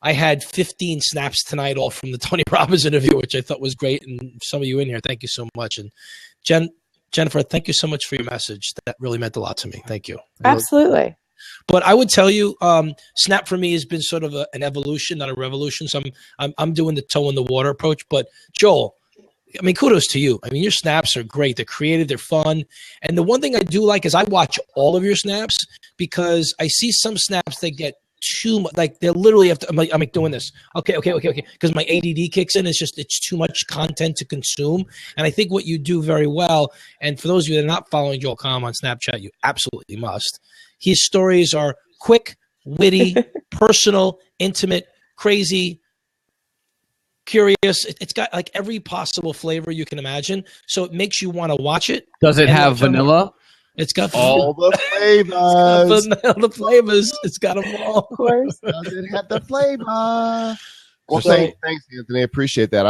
I had 15 snaps tonight, all from the Tony Robbins interview, which I thought was great. And some of you in here, thank you so much. And Jennifer, thank you so much for your message. That really meant a lot to me. Thank you. Absolutely. But I would tell you, Snap for me has been sort of an evolution, not a revolution. So I'm doing the toe in the water approach. But Joel, I mean, kudos to you. I mean, your snaps are great. They're creative. They're fun. And the one thing I do like is I watch all of your snaps, because I see some snaps that get too much. Like they're literally I'm doing this. Okay. Because my ADD kicks in. It's too much content to consume. And I think what you do very well, and for those of you that are not following Joel Comm on Snapchat, you absolutely must. His stories are quick, witty, personal, intimate, crazy, curious. It's got like every possible flavor you can imagine. So it makes you want to watch it. Does it have vanilla? It's got all the flavors. All the flavors. It's got them all. Of course. Does it have the flavor? Well, thanks, Anthony. I appreciate that.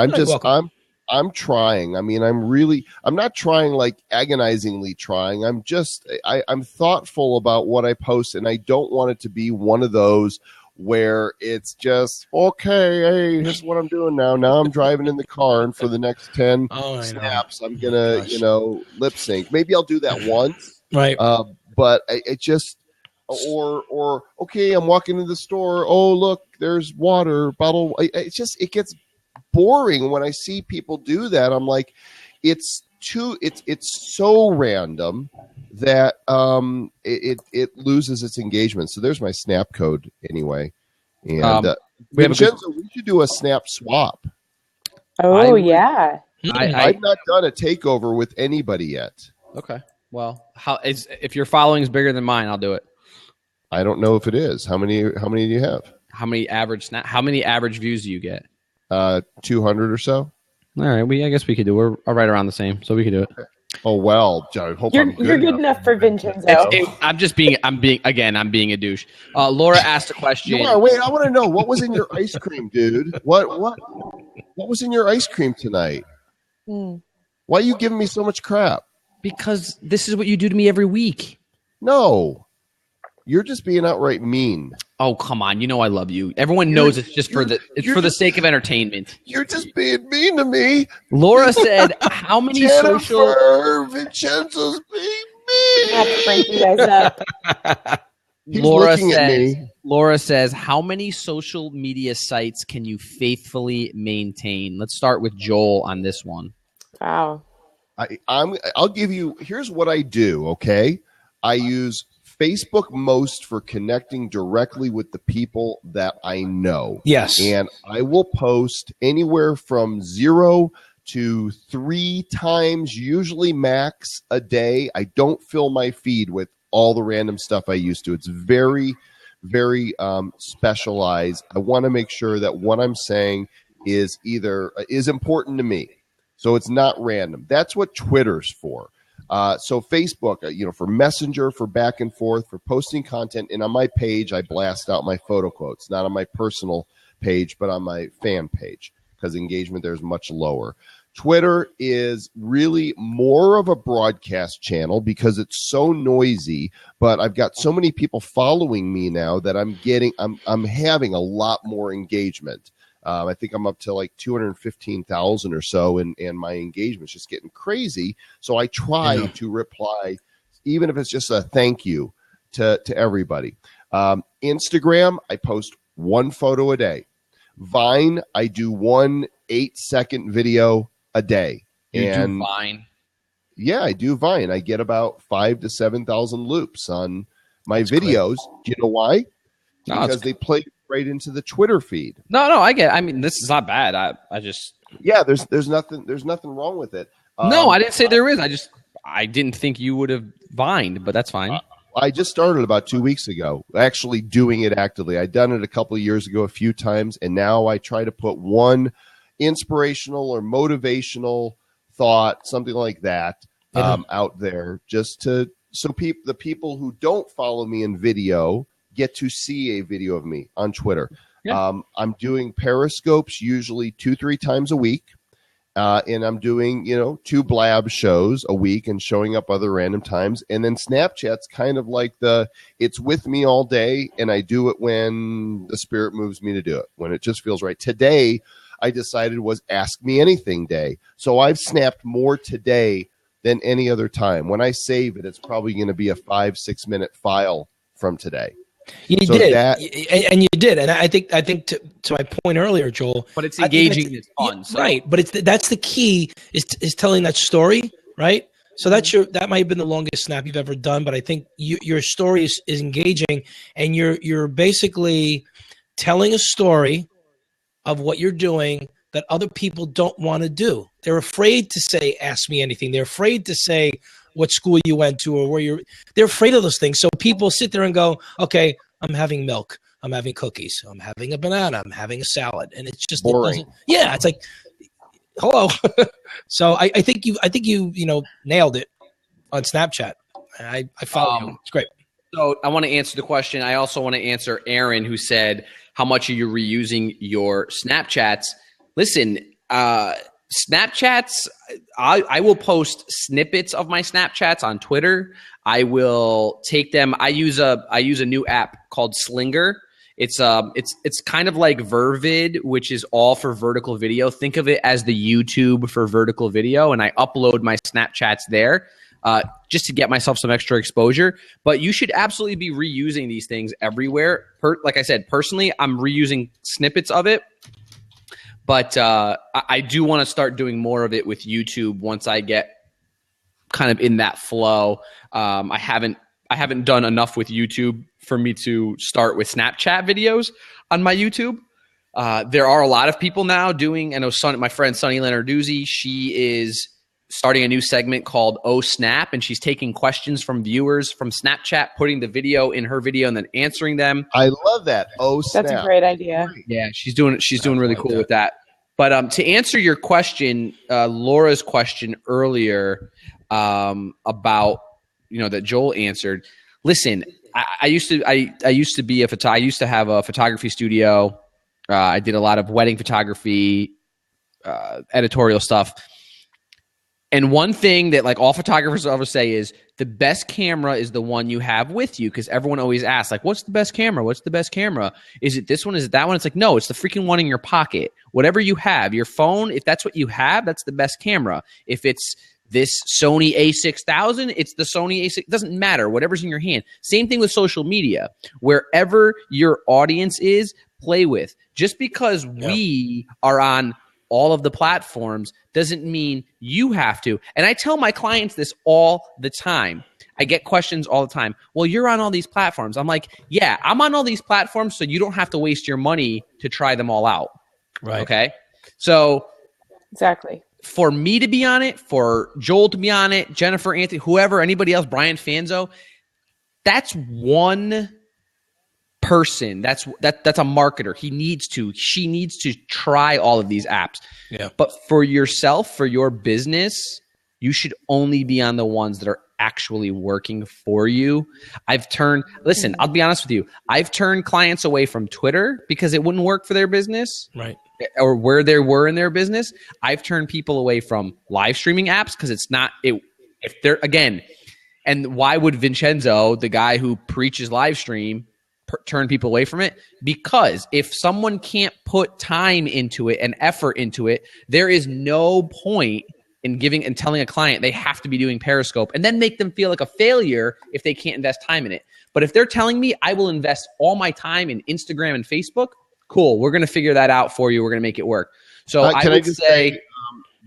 I'm trying. I mean, I'm not trying like agonizingly trying. I'm thoughtful about what I post, and I don't want it to be one of those where it's just, okay, hey, here's what I'm doing now. Now I'm driving in the car, and for the next 10 snaps, I'm going to, lip sync. Maybe I'll do that once. Right. But it just, or okay, I'm walking into the store. Oh, look, there's water bottle. It gets boring when I see people do that. I'm like, it's so random that it loses its engagement. So there's my snap code anyway. And Vincenzo, we should do a snap swap. Oh, yeah. I've not done a takeover with anybody yet. Okay. Well, if your following is bigger than mine, I'll do it. I don't know if it is. How many do you have? How many average views do you get? 200 or so. All right. I guess we could do. We're right around the same, so we could do it. Oh well, I hope you're good enough for Vincenzo. I'm being a douche. Laura asked a question. Laura, wait, I want to know what was in your ice cream, dude. What was in your ice cream tonight? Why are you giving me so much crap? Because this is what you do to me every week. No, you're just being outright mean. Oh, come on. You know I love you. Everyone knows it's just for the sake of entertainment. You're just being mean to me. Laura said, how many Vincenzo's being mean. I have to break you guys up. Laura says, how many social media sites can you faithfully maintain? Let's start with Joel on this one. Wow. I'll give you, here's what I do, okay? I use Facebook most for connecting directly with the people that I know. Yes. And I will post anywhere from 0 to 3 times, usually max a day. I don't fill my feed with all the random stuff I used to. It's very, very specialized. I want to make sure that what I'm saying is important to me. So it's not random. That's what Twitter's for. So Facebook, for Messenger, for back and forth, for posting content. And on my page, I blast out my photo quotes, not on my personal page, but on my fan page, because engagement there is much lower. Twitter is really more of a broadcast channel because it's so noisy, but I've got so many people following me now that I'm having a lot more engagement. I think I'm up to like 215,000 or so, and my engagement's just getting crazy. So I try to reply, even if it's just a thank you to everybody. Instagram, I post 1 photo a day. Vine, I do 1 8-second video a day. You do Vine? Yeah, I do Vine. I get about 5,000 to 7,000 loops on my videos. Great. Do you know why? Because they play right into the Twitter feed. No, I get it. I mean, this is not bad. I just there's nothing wrong with it. No, I didn't say there is. I didn't think you would have vined, but that's fine. I just started about 2 weeks ago, actually doing it actively. I'd done it a couple of years ago, a few times, and now I try to put one inspirational or motivational thought, something like that, out there, just so the people who don't follow me in video get to see a video of me on Twitter. Yeah. I'm doing Periscopes usually 2-3 times a week. And I'm doing, 2 Blab shows a week and showing up other random times. And then Snapchat's kind of like it's with me all day, and I do it when the spirit moves me to do it, when it just feels right. Today, I decided was Ask Me Anything Day. So I've snapped more today than any other time. When I save it, it's probably going to be a 5-6 minute file from today. You did. And I think to my point earlier, Joel. But it's engaging. It's fun. So. Right. But that's the key is telling that story, right? So that might have been the longest snap you've ever done, but I think your story is engaging, and you're basically telling a story of what you're doing that other people don't want to do. They're afraid to say, ask me anything. They're afraid to say what school you went to or they're afraid of those things. So people sit there and go, okay, I'm having milk. I'm having cookies. I'm having a banana. I'm having a salad. And it's just boring. It's like, hello. So I think you nailed it on Snapchat. I follow you. It's great. So I want to answer the question. I also want to answer Aaron, who said, how much are you reusing your Snapchats? Listen, Snapchats, I will post snippets of my Snapchats on Twitter. I will take them. I use a new app called Slinger. It's kind of like Vervid, which is all for vertical video. Think of it as the YouTube for vertical video, and I upload my Snapchats there just to get myself some extra exposure. But you should absolutely be reusing these things everywhere. Like I said, personally, I'm reusing snippets of it. But I do want to start doing more of it with YouTube once I get kind of in that flow. I haven't done enough with YouTube for me to start with Snapchat videos on my YouTube. There are a lot of people now doing, I know my friend Sunny Lenarduzzi, she is starting a new segment called Oh Snap, and she's taking questions from viewers from Snapchat, putting the video in her video and then answering them. I love that. Oh Snap. That's a great idea. Yeah, she's doing really cool with that. But to answer your question, Laura's question earlier about, that Joel answered. Listen, I used to have a photography studio. I did a lot of wedding photography, editorial stuff. And one thing that like all photographers always say is the best camera is the one you have with you, because everyone always asks, like, what's the best camera? What's the best camera? Is it this one? Is it that one? It's like, no, it's the freaking one in your pocket. Whatever you have, your phone, if that's what you have, that's the best camera. If it's this Sony a6000, it's the Sony a6. It doesn't matter. Whatever's in your hand. Same thing with social media. Wherever your audience is, play with. Just because we are on all of the platforms doesn't mean you have to. And I tell my clients this all the time. I get questions all the time. Well, you're on all these platforms. I'm like, yeah, I'm on all these platforms so you don't have to waste your money to try them all out. Right. Okay? So exactly. For me to be on it, for Joel to be on it, Jennifer, Anthony, whoever, anybody else, Brian Fanzo, that's one person. That's a marketer. She needs to try all of these apps. Yeah. But for yourself, for your business, you should only be on the ones that are actually working for you. Listen, I'll be honest with you. I've turned clients away from Twitter because it wouldn't work for their business. Right. Or where they were in their business. I've turned people away from live streaming apps because it's not it. If they're again, and why would Vincenzo, the guy who preaches live stream, turn people away from it? Because if someone can't put time into it and effort into it, there is no point in giving and telling a client they have to be doing Periscope and then make them feel like a failure if they can't invest time in it. But if they're telling me I will invest all my time in Instagram and Facebook, cool, we're going to figure that out for you. We're going to make it work. So I would say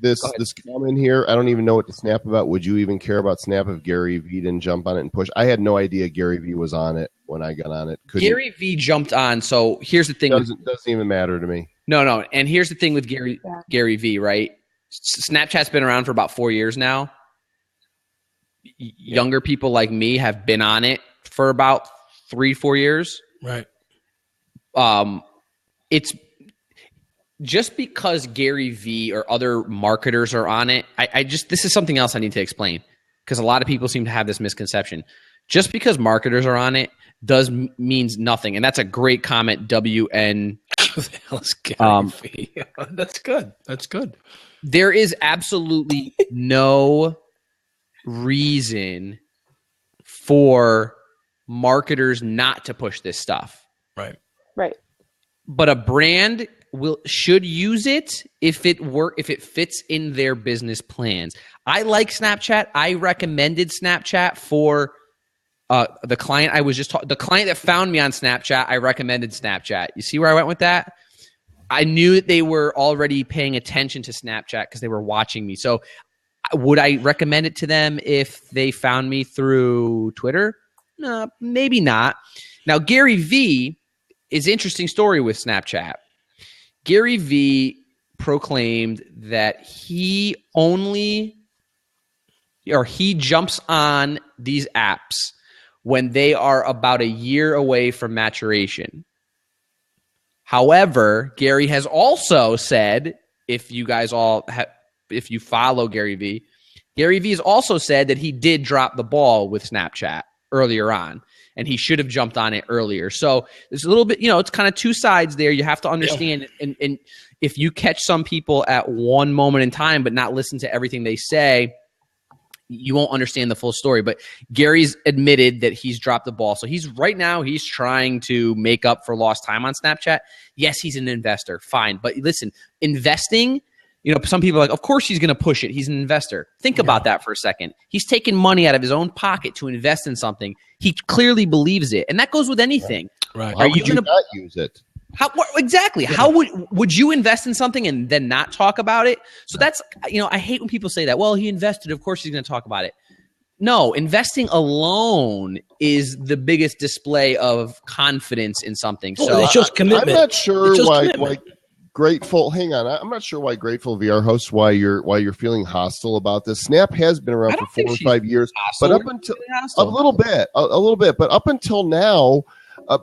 this comment here, I don't even know what to snap about. Would you even care about Snap if Gary Vee didn't jump on it and push? I had no idea Gary Vee was on it when I got on it. Gary Vee jumped on. So here's the thing. Doesn't even matter to me. No. And here's the thing with Gary Vee, right? Snapchat's been around for about 4 years now. Younger people like me have been on it for about 3-4 years. Right. It's just because Gary Vee or other marketers are on it. This is something else I need to explain because a lot of people seem to have this misconception. Just because marketers are on it means nothing. And that's a great comment. WN. That's good. That's good. There is absolutely no reason for marketers not to push this stuff. Right. Right. But a brand should use it if it fits in their business plans. I like Snapchat. I recommended Snapchat for the client I was just the client that found me on Snapchat. I recommended Snapchat. You see where I went with that? I knew that they were already paying attention to Snapchat because they were watching me. So would I recommend it to them if they found me through Twitter? No, maybe not. Now, Gary Vee is an interesting story with Snapchat. Gary Vee proclaimed that he jumps on these apps when they are about a year away from maturation. However, Gary has also said, if you follow Gary Vee has also said that he did drop the ball with Snapchat earlier on, and he should have jumped on it earlier. So there's a little bit, it's kind of two sides there. You have to understand, and if you catch some people at one moment in time but not listen to everything they say, you won't understand the full story. But Gary's admitted that he's dropped the ball. So he's trying to make up for lost time on Snapchat. Yes, he's an investor. Fine. But listen, investing, some people are like, of course he's going to push it. He's an investor. Think about that for a second. He's taking money out of his own pocket to invest in something. He clearly believes it. And that goes with anything. Right. How would you not use it? Exactly. Yeah. How would you invest in something and then not talk about it? So that's, I hate when people say that. Well, he invested. Of course he's going to talk about it. No, investing alone is the biggest display of confidence in something. So it's just commitment. I'm not sure why Grateful. Hang on, I'm not sure why Grateful VR hosts why you're feeling hostile about this. Snap has been around for 4 or 5 years, but up until a little bit, but up until now.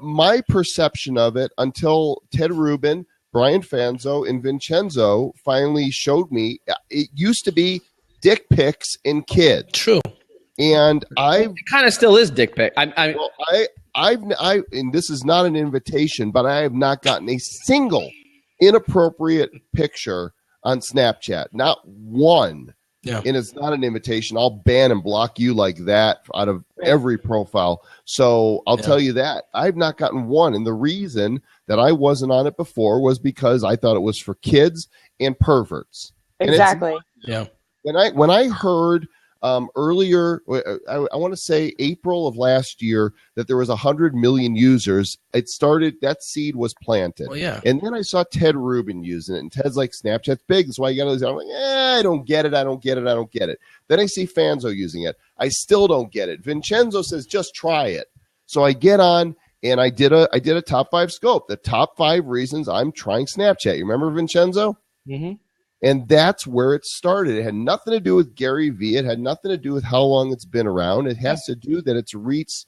My perception of it until Ted Rubin, Brian Fanzo, and Vincenzo finally showed me, it used to be dick pics and kids. True. And it kind of still is dick pic. and this is not an invitation, but I have not gotten a single inappropriate picture on Snapchat. Not one. Yeah. And it's not an invitation. I'll ban and block you like that out of every profile. So I'll tell you that I've not gotten one. And the reason that I wasn't on it before was because I thought it was for kids and perverts. Exactly. And when I heard earlier, I want to say April of last year, that there was 100 million users, that seed was planted. Well, yeah. And then I saw Ted Rubin using it, and Ted's like, Snapchat's big, that's why you got to use it. I'm like, I don't get it. Then I see Fanzo using it. I still don't get it. Vincenzo says, just try it. So I get on, and I did a top 5 scope, the top 5 reasons I'm trying Snapchat. You remember Vincenzo? Mm-hmm. And that's where it started. It had nothing to do with Gary Vee. It had nothing to do with how long it's been around. It has to do that it's reached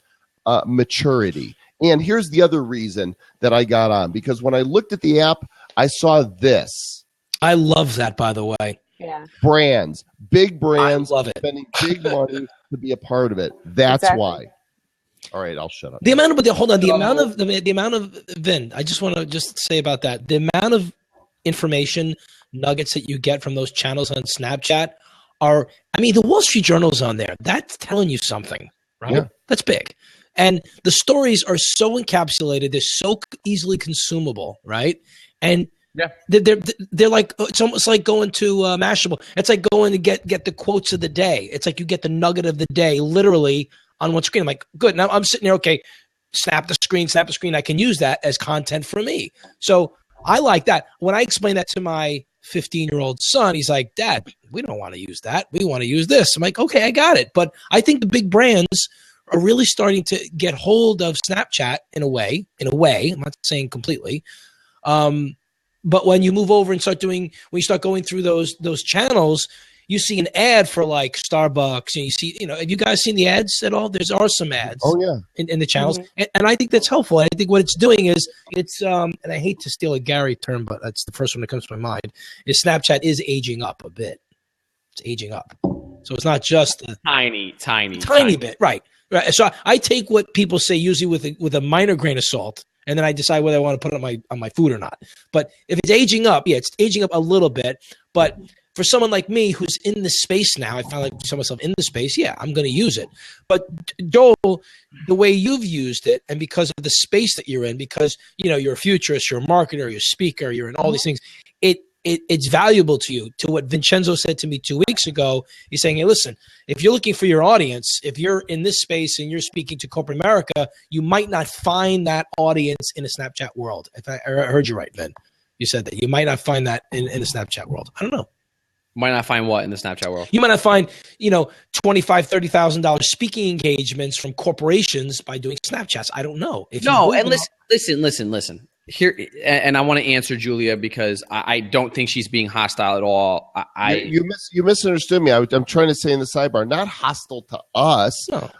maturity. And here's the other reason that I got on, because when I looked at the app, I saw this. I love that, by the way. Yeah. Brands, big brands, I love it. spending big money to be a part of it. That's why. All right, I'll shut up. The amount of Vin, I just want to say about that. The amount of information nuggets that you get from those channels on Snapchat the Wall Street Journal's on there. That's telling you something, right? Yeah. That's big. And the stories are so encapsulated. They're so easily consumable, right? And they're like, it's almost like going to Mashable. It's like going to get the quotes of the day. It's like you get the nugget of the day literally on one screen. I'm like, good. Now I'm sitting there, okay, snap the screen. I can use that as content for me. So I like that. When I explain that to my 15-year-old son, he's like, Dad, we don't want to use that. We want to use this. I'm like, okay, I got it. But I think the big brands are really starting to get hold of Snapchat in a way. I'm not saying completely. But when you move over and when you start going through those channels, you see an ad for like Starbucks, and you see, have you guys seen the ads at all? There are some ads. Oh yeah, in the channels, and I think that's helpful. I think what it's doing is and I hate to steal a Gary term, but that's the first one that comes to my mind. Is Snapchat is aging up a bit. It's aging up, so it's not just a tiny bit, right? So I take what people say usually with a minor grain of salt, and then I decide whether I want to put it on my food or not. But if it's aging up, it's aging up a little bit, but for someone like me who's in the space now, I finally saw myself in the space. Yeah, I'm going to use it. But Joel, the way you've used it, and because of the space that you're in, because you're a futurist, you're a marketer, you're a speaker, you're in all these things, it's valuable to you. To what Vincenzo said to me 2 weeks ago, he's saying, hey, listen, if you're looking for your audience, if you're in this space and you're speaking to corporate America, you might not find that audience in a Snapchat world. If I heard you right, Vin, you said that you might not find that in the Snapchat world. I don't know. Might not find what in the Snapchat world? You might not find, $25,000-$30,000 speaking engagements from corporations by doing Snapchats. I don't know. Listen. Here, and I want to answer Julia because I don't think she's being hostile at all. You misunderstood me. I'm trying to say in the sidebar, not hostile to us. No,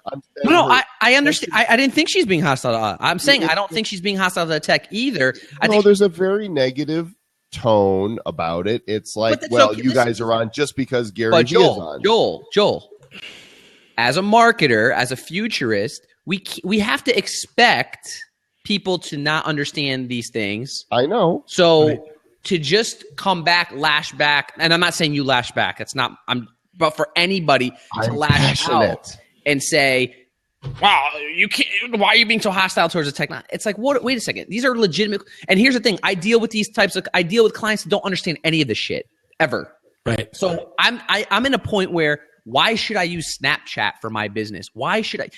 I understand. I didn't think she's being hostile to us. I'm saying I don't think she's being hostile to the tech either. There's a very negative tone about it. It's like, you guys are on just because Gary Vee is on. Joel, as a marketer, as a futurist, we have to expect people to not understand these things. I know. So to just come back, lash back, and I'm not saying you lash back. It's not. but for anybody to I'm lash out passionate. and say, wow, you can't, why are you being so hostile towards the technology? It's like, what? Wait a second. These are legitimate. And here's the thing. I deal with clients that don't understand any of this shit ever. Right. So I'm in a point where, why should I use Snapchat for my business? Why should I?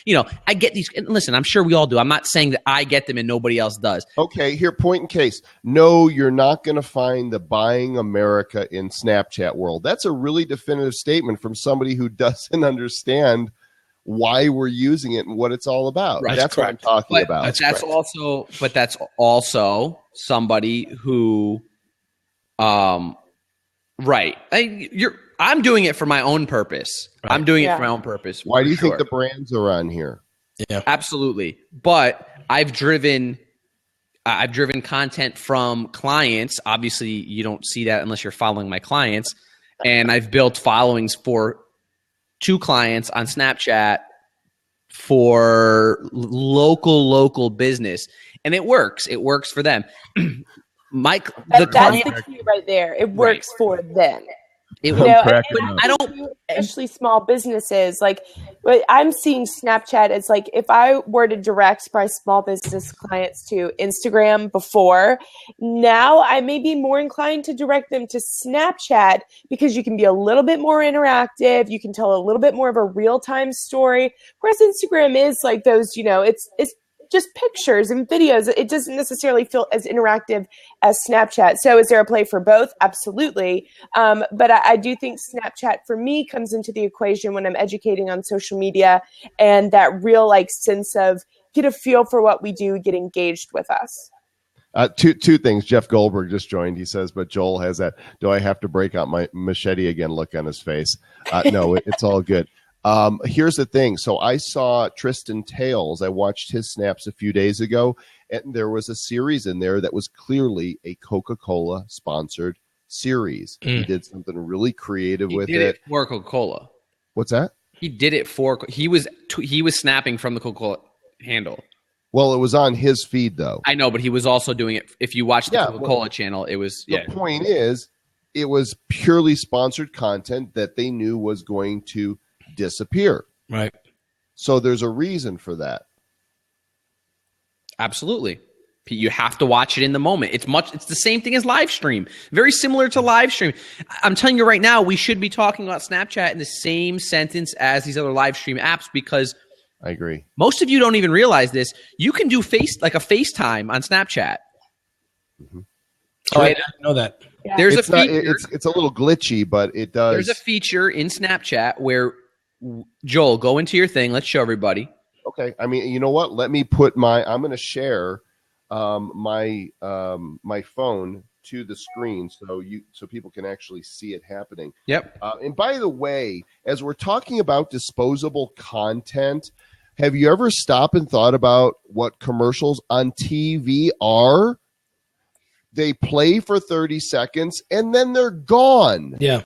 I get these. And listen, I'm sure we all do. I'm not saying that I get them and nobody else does. Okay, here, point in case. No, you're not going to find the buying America in Snapchat world. That's a really definitive statement from somebody who doesn't understand why we're using it and what it's all about. Right. That's what I'm talking about. But that's also somebody who, right. I'm doing it for my own purpose. Right. I'm doing it for my own purpose. Why do you think the brands are on here? Yeah, absolutely. But I've driven content from clients. Obviously, you don't see that unless you're following my clients. And I've built followings for 2 clients on Snapchat for local business. And it works. It works for them. That's the key right there. It works for them. Especially small businesses. Like, I'm seeing Snapchat as like, if I were to direct my small business clients to Instagram before, now I may be more inclined to direct them to Snapchat because you can be a little bit more interactive. You can tell a little bit more of a real-time story. Whereas Instagram is like those, it's just pictures and videos. It doesn't necessarily feel as interactive as Snapchat. So is there a play for both? Absolutely. But I do think Snapchat for me comes into the equation when I'm educating on social media, and that real sense of get a feel for what we do, get engaged with us. Two things. Jeff Goldberg just joined. He says, but Joel has that, do I have to break out my machete again look on his face? No, it's all good. Here's the thing. So I saw Tristan Tales. I watched his snaps a few days ago, and there was a series in there that was clearly a Coca-Cola sponsored series. He did something really creative with it. He did it for Coca-Cola. What's that? He did it for, he was snapping from the Coca-Cola handle. Well, it was on his feed though. I know, but he was also doing it. If you watch the Coca-Cola channel, it was, The point is, it was purely sponsored content that they knew was going to disappear. Right. So there's a reason for that. Absolutely. You have to watch it in the moment. It's the same thing as live stream. Very similar to live stream. I'm telling you right now, we should be talking about Snapchat in the same sentence as these other live stream apps, because I agree. Most of you don't even realize this. You can do FaceTime on Snapchat. Mm-hmm. Oh, I didn't know that. Yeah. There's it's a little glitchy, but it does. There's a feature in Snapchat where, Joel, go into your thing. Let's show everybody. Okay. I mean, you know what? Let me put I'm going to share my phone to the screen so people can actually see it happening. Yep. And by the way, as we're talking about disposable content, have you ever stopped and thought about what commercials on TV are? They play for 30 seconds and then they're gone. Yeah.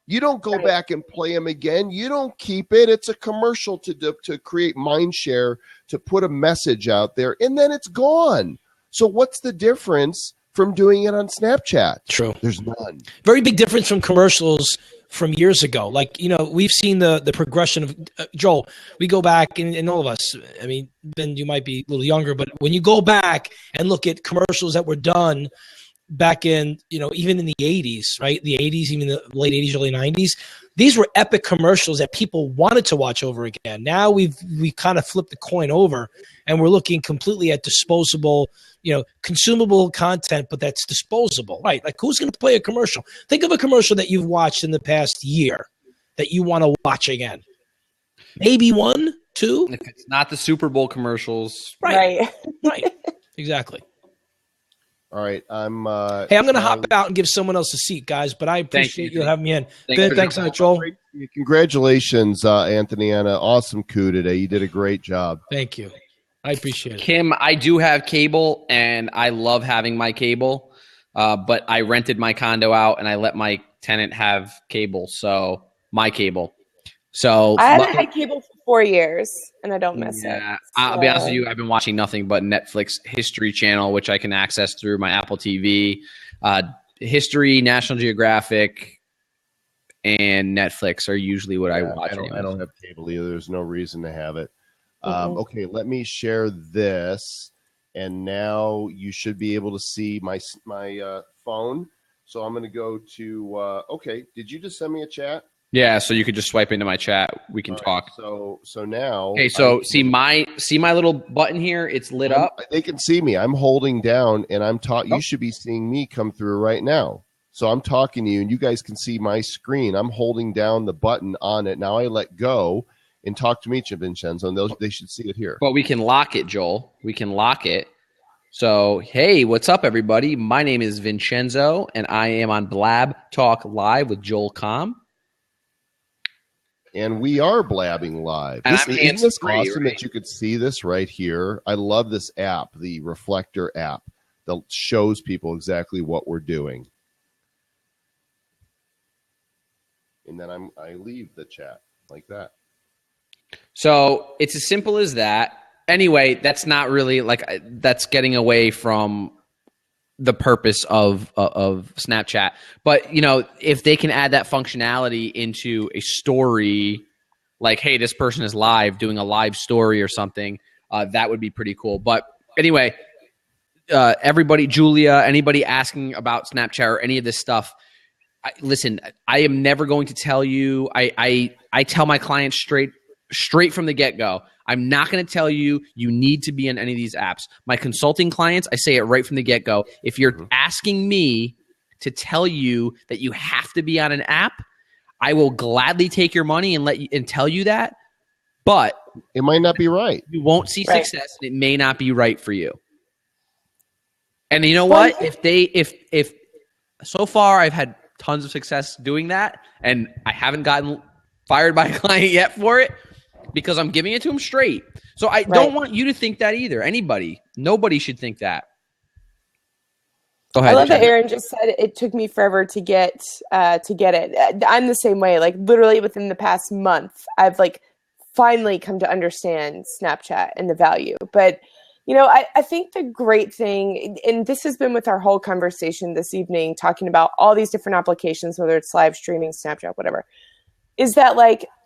You don't go back and play them again. You don't keep it. It's a commercial to create mind share, to put a message out there, and then it's gone. So what's the difference from doing it on Snapchat? True. There's none. Very big difference from commercials from years ago. Like, we've seen the progression of Joel. We go back and all of us, I mean, Ben, you might be a little younger, but when you go back and look at commercials that were done back in, even in the 80s, right? The 80s, even the late 80s, early 90s. These were epic commercials that people wanted to watch over again. Now we've kind of flipped the coin over, and we're looking completely at disposable, consumable content, but that's disposable, right? Like, who's going to play a commercial? Think of a commercial that you've watched in the past year that you want to watch again. Maybe 1, 2. If it's not the Super Bowl commercials. Right. Right. Exactly. All right. Hey, I'm going to hop out and give someone else a seat, guys, but I appreciate you having me in. Thanks, Joel. Congratulations, Anthony, on an awesome coup today. You did a great job. Thank you. I appreciate it. Kim, I do have cable, and I love having my cable, but I rented my condo out, and I let my tenant have cable, so my cable. So I haven't had cable for 4 years, and I don't miss it. I'll be honest with you. I've been watching nothing but Netflix History Channel, which I can access through my Apple TV. History, National Geographic, and Netflix are usually what I watch. I don't have cable either. There's no reason to have it. Okay, let me share this, and now you should be able to see my phone. So I'm going to go to. Okay, did you just send me a chat? Yeah, so you could just swipe into my chat. We can talk. So now. Okay, so see my little button here. It's lit up. They can see me. I'm holding down, and I'm talking. You should be seeing me come through right now. So I'm talking to you, and you guys can see my screen. I'm holding down the button on it. Now I let go and talk to me, Vincenzo, and they should see it here. But we can lock it, Joel. We can lock it. So, hey, what's up, everybody? My name is Vincenzo, and I am on BlabTalk Live with Joel Com. And we are blabbing live. Isn't this awesome that you could see this right here? I love this app, the Reflector app, that shows people exactly what we're doing. And then I leave the chat like that. So it's as simple as that. Anyway, that's not really that's getting away from the purpose of Snapchat. But, if they can add that functionality into a story, like, hey, this person is live doing a live story or something, that would be pretty cool. But anyway, everybody, Julia, anybody asking about Snapchat or any of this stuff, listen, I am never going to tell you. I tell my clients straight from the get-go, I'm not going to tell you need to be in any of these apps. My consulting clients, I say it right from the get-go. If you're asking me to tell you that you have to be on an app, I will gladly take your money and tell you that. But it might not be right. You won't see success, and it may not be right for you. And you know what? If so far I've had tons of success doing that, and I haven't gotten fired by a client yet for it, because I'm giving it to them straight. So I don't want you to think that either. Nobody should think that. Go ahead. I love that Aaron just said it took me forever to get it. I'm the same way. Like literally within the past month, I've finally come to understand Snapchat and the value. But I think the great thing, and this has been with our whole conversation this evening, talking about all these different applications, whether it's live streaming, Snapchat, whatever, is that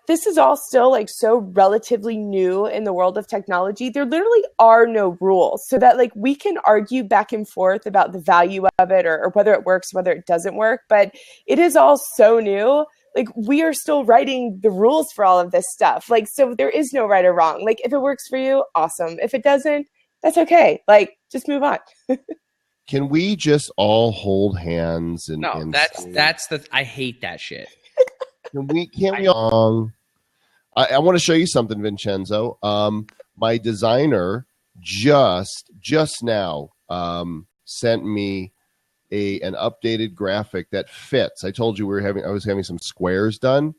this is all still so relatively new in the world of technology. There literally are no rules, so that we can argue back and forth about the value of it or whether it works, whether it doesn't work. But it is all so new. We are still writing the rules for all of this stuff. So there is no right or wrong. If it works for you, awesome. If it doesn't, that's okay. Just move on. Can we just all hold hands and I hate that shit. Can't we all? I want to show you something, Vincenzo. My designer just now sent me an updated graphic that fits. I told you I was having some squares done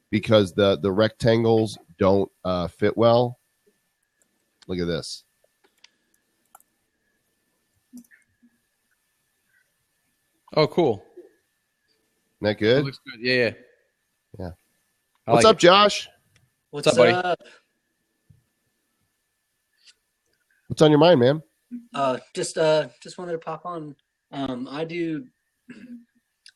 because the rectangles don't fit well. Look at this. Oh, cool. Isn't that good? That looks good. Yeah. What's up, Josh? What's up, buddy? What's on your mind, man? Just wanted to pop on. I do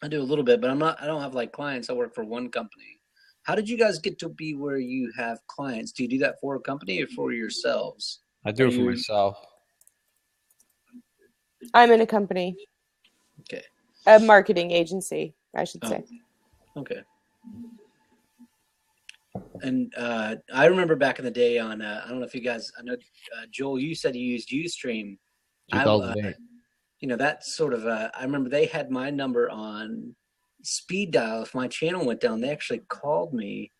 a little bit, but I don't have clients. I work for one company. How did you guys get to be where you have clients? Do you do that for a company or for yourselves? I do it for myself. I'm in a company. Okay. A marketing agency, I should say. Okay. And I remember back in the day on, I don't know if you guys, I know, Joel, you said you used Ustream. 2008. That sort of, I remember they had my number on speed dial. If my channel went down, they actually called me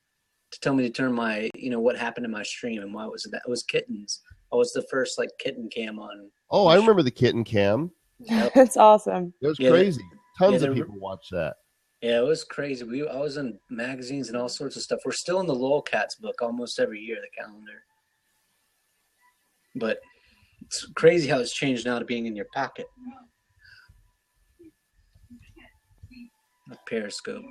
to tell me to turn my, what happened in my stream. And why was it that? It was kittens. I was the first kitten cam on. Oh, I remember the kitten cam. That's awesome. It was crazy. Tons of people watch that. Yeah, it was crazy. I was in magazines and all sorts of stuff. We're still in the Lolcats book almost every year, the calendar. But it's crazy how it's changed now to being in your pocket. A Periscope.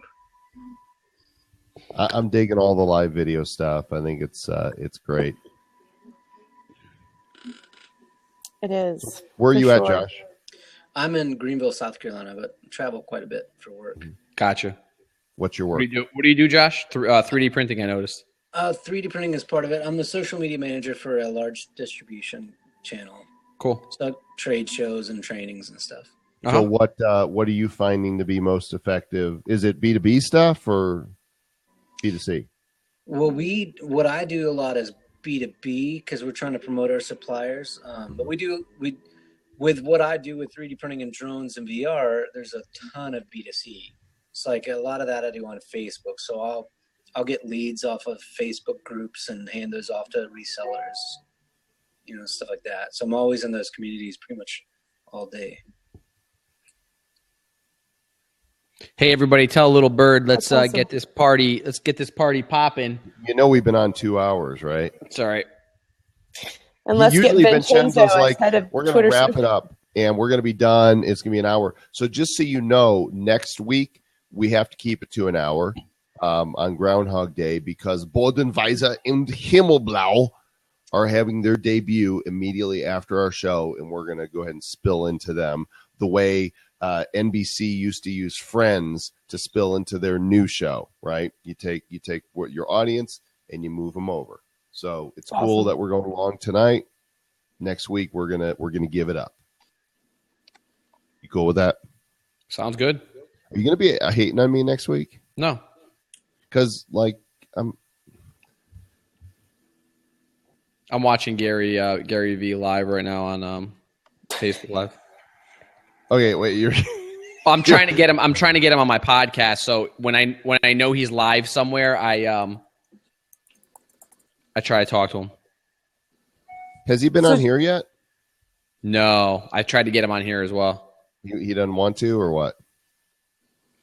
I'm digging all the live video stuff. I think it's great. It is. Where are you at, Josh? I'm in Greenville, South Carolina, but travel quite a bit for work. Gotcha. What's your work? What do you do, Josh? 3D printing, I noticed. 3D printing is part of it. I'm the social media manager for a large distribution channel. Cool. So trade shows and trainings and stuff. So what are you finding to be most effective? Is it B2B stuff or B2C? Well, what I do a lot is B2B because we're trying to promote our suppliers. But with what I do with 3D printing and drones and VR, there's a ton of B2C. It's like a lot of that I do on Facebook. So I'll get leads off of Facebook groups and hand those off to resellers, stuff like that. So I'm always in those communities pretty much all day. Hey, everybody, tell Little Bird, let's awesome. get this party popping. We've been on 2 hours, right? It's all right. And let's get Usually Vincenzo Vincenzo's like, as head of we're going Twitter. to wrap it up and we're going to be done. It's going to be an hour. So just so you know, next week we have to keep it to an hour on Groundhog Day because Bodenweiser and Himmelblau are having their debut immediately after our show, and we're going to go ahead and spill into them the way NBC used to use Friends to spill into their new show, right? You take what your audience and you move them over. So it's Awesome. cool that we're going along tonight. Next week we're gonna give it up. You cool with that? Sounds good. Are you gonna be hating on me next week? No, because I'm watching Gary V live right now on Facebook Live. Okay, wait, you're. I'm trying to get him. I'm trying to get him on my podcast. So when I know he's live somewhere, I try to talk to him. Has he been on here yet? No, I tried to get him on here as well. He doesn't want to, or what?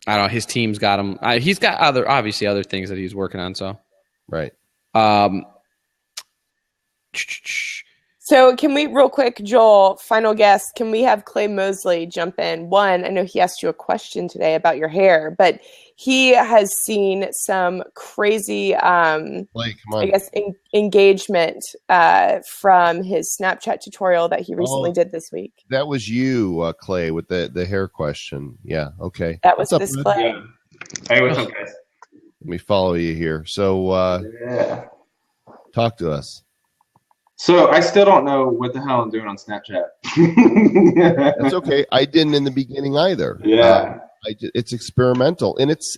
I don't know. His team's got him. He's got obviously other things that he's working on. So right. So can we, real quick, Joel, final guess, can we have Clay Mosley jump in? One, I know he asked you a question today about your hair, but he has seen some crazy, engagement from his Snapchat tutorial that he recently did this week. That was you, Clay, with the hair question. Yeah, okay. That was this Clay. Yeah. Hey, what's up, guys? Let me follow you here. So talk to us. So I still don't know what the hell I'm doing on Snapchat. That's okay. I didn't in the beginning either. Yeah. It's experimental. And it's,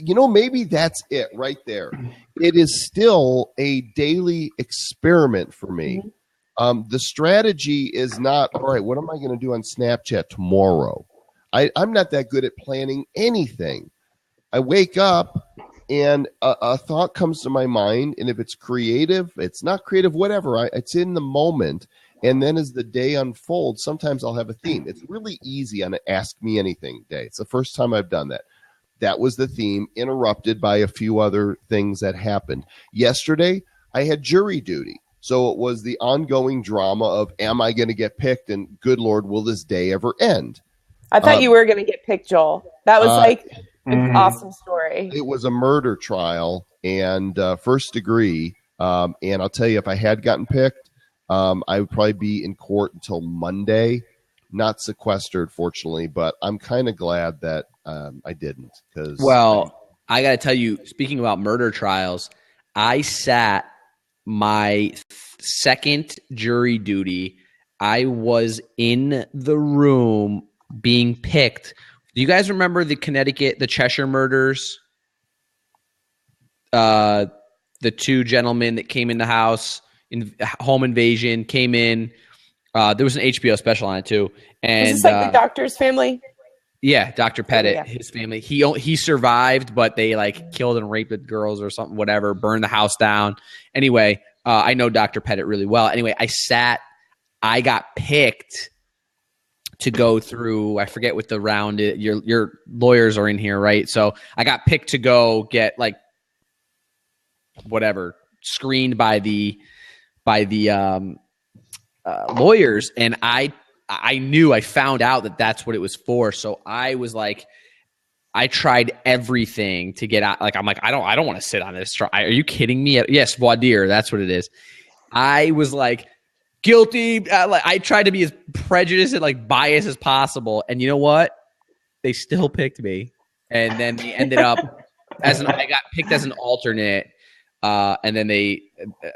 maybe that's it right there. It is still a daily experiment for me. Mm-hmm. The strategy is not, all right, what am I going to do on Snapchat tomorrow? I'm not that good at planning anything. I wake up and a thought comes to my mind, and if it's creative, it's not creative, whatever. It's in the moment, and then as the day unfolds, sometimes I'll have a theme. It's really easy on an Ask Me Anything day. It's the first time I've done that. That was the theme, interrupted by a few other things that happened. Yesterday, I had jury duty, so it was the ongoing drama of, am I going to get picked, and good Lord, will this day ever end? I thought you were going to get picked, Joel. That was an awesome story. It was a murder trial and first degree. And I'll tell you, if I had gotten picked, I would probably be in court until Monday, not sequestered, fortunately. But I'm kind of glad that I didn't. I got to tell you, speaking about murder trials, I sat my second jury duty. I was in the room being picked. Do you guys remember the Cheshire murders? The two gentlemen that came in the house, home invasion, came in. There was an HBO special on it too. And is this like the doctor's family? Yeah, Dr. Pettit, his family. He survived, but they killed and raped the girls or something, whatever, burned the house down. Anyway, I know Dr. Pettit really well. Anyway, I got picked to go through, I forget what the round is. Your lawyers are in here, right? So I got picked to go get screened by the lawyers, and I found out that that's what it was for. So I was I tried everything to get out. I'm I don't want to sit on this trial. Are you kidding me? Yes, voir dire. That's what it is. I was guilty. I tried to be as prejudiced and biased as possible. And you know what? They still picked me. And then they ended up I got picked as an alternate, and then they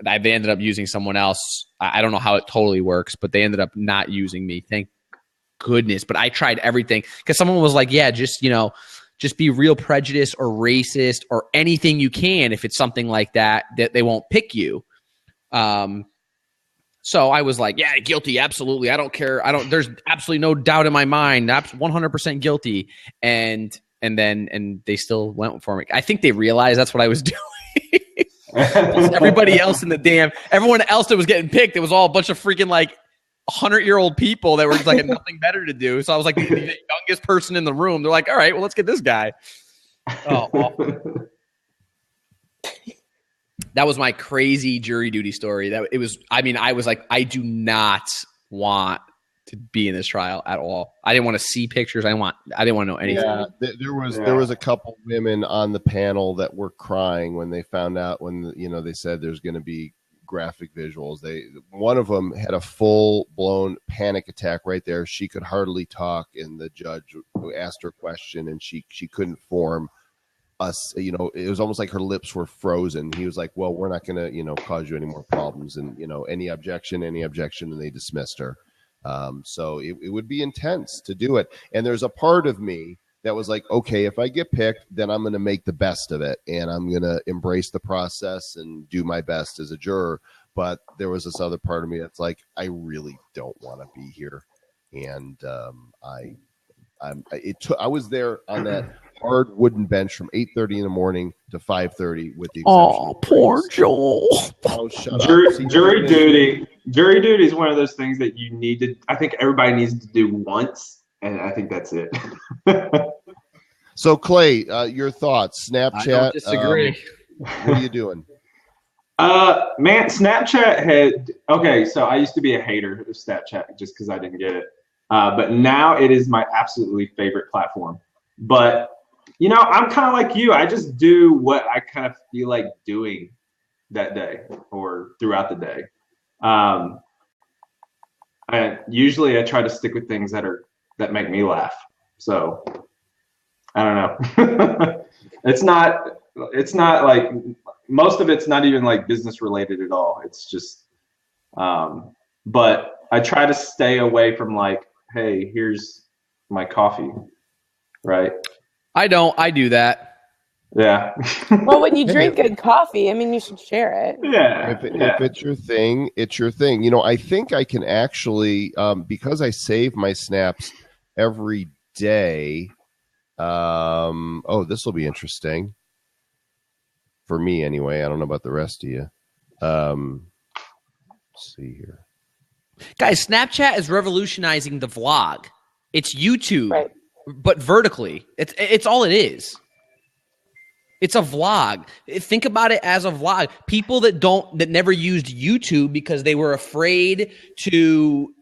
ended up using someone else. I don't know how it totally works, but they ended up not using me. Thank goodness. But I tried everything because someone was like, "Yeah, just be real prejudiced or racist or anything you can. If it's something like that they won't pick you." So I was like, "Yeah, guilty, absolutely. I don't care. There's absolutely no doubt in my mind. That's 100% guilty." And they still went for me. I think they realized that's what I was doing. Everybody else everyone else that was getting picked, it was all a bunch of freaking like 100-year-old people that were just like had nothing better to do. So I was like the youngest person in the room. They're like, all right, well, let's get this guy. Oh, awful. That was my crazy jury duty story. I was like, I do not want to be in this trial at all. I didn't want to see pictures. I didn't want to know anything. Yeah, there was a couple women on the panel that were crying when they found out they said there's going to be graphic visuals. One of them had a full blown panic attack right there. She could hardly talk, and the judge asked her a question, and she couldn't form us. It was almost like her lips were frozen. He was like, "Well, we're not going to cause you any more problems," and any objection, and they dismissed her. So it would be intense to do it. And there's a part of me that was like, okay, if I get picked, then I'm going to make the best of it. And I'm going to embrace the process and do my best as a juror. But there was this other part of me that's like, I really don't want to be here. And I was there on that hard wooden bench from 8:30 in the morning to 5:30 with the exception of poor Joel. Oh, shut Jury duty is one of those things that you need to. I think everybody needs to do once, and I think that's it. So, Clay, your thoughts? Snapchat. I don't disagree. What are you doing? Man, Snapchat had. Okay, so I used to be a hater of Snapchat just because I didn't get it. But now it is my absolutely favorite platform. But I'm kind of like you. I just do what I kind of feel like doing that day or throughout the day. Usually I try to stick with things that make me laugh. So I don't know. It's not like most of it's not even like business related at all. It's just, but I try to stay away from like, hey, here's my coffee. Right. I do that. Yeah. Well, when you drink good coffee, I mean, you should share it. Yeah. If it's your thing, it's your thing. I think I can actually, because I save my snaps every day. This will be interesting for me anyway. I don't know about the rest of you. Let's see here. Guys, Snapchat is revolutionizing the vlog. It's YouTube, right, but vertically. It's all it is. It's a vlog. Think about it as a vlog. People that never used YouTube because they were afraid to,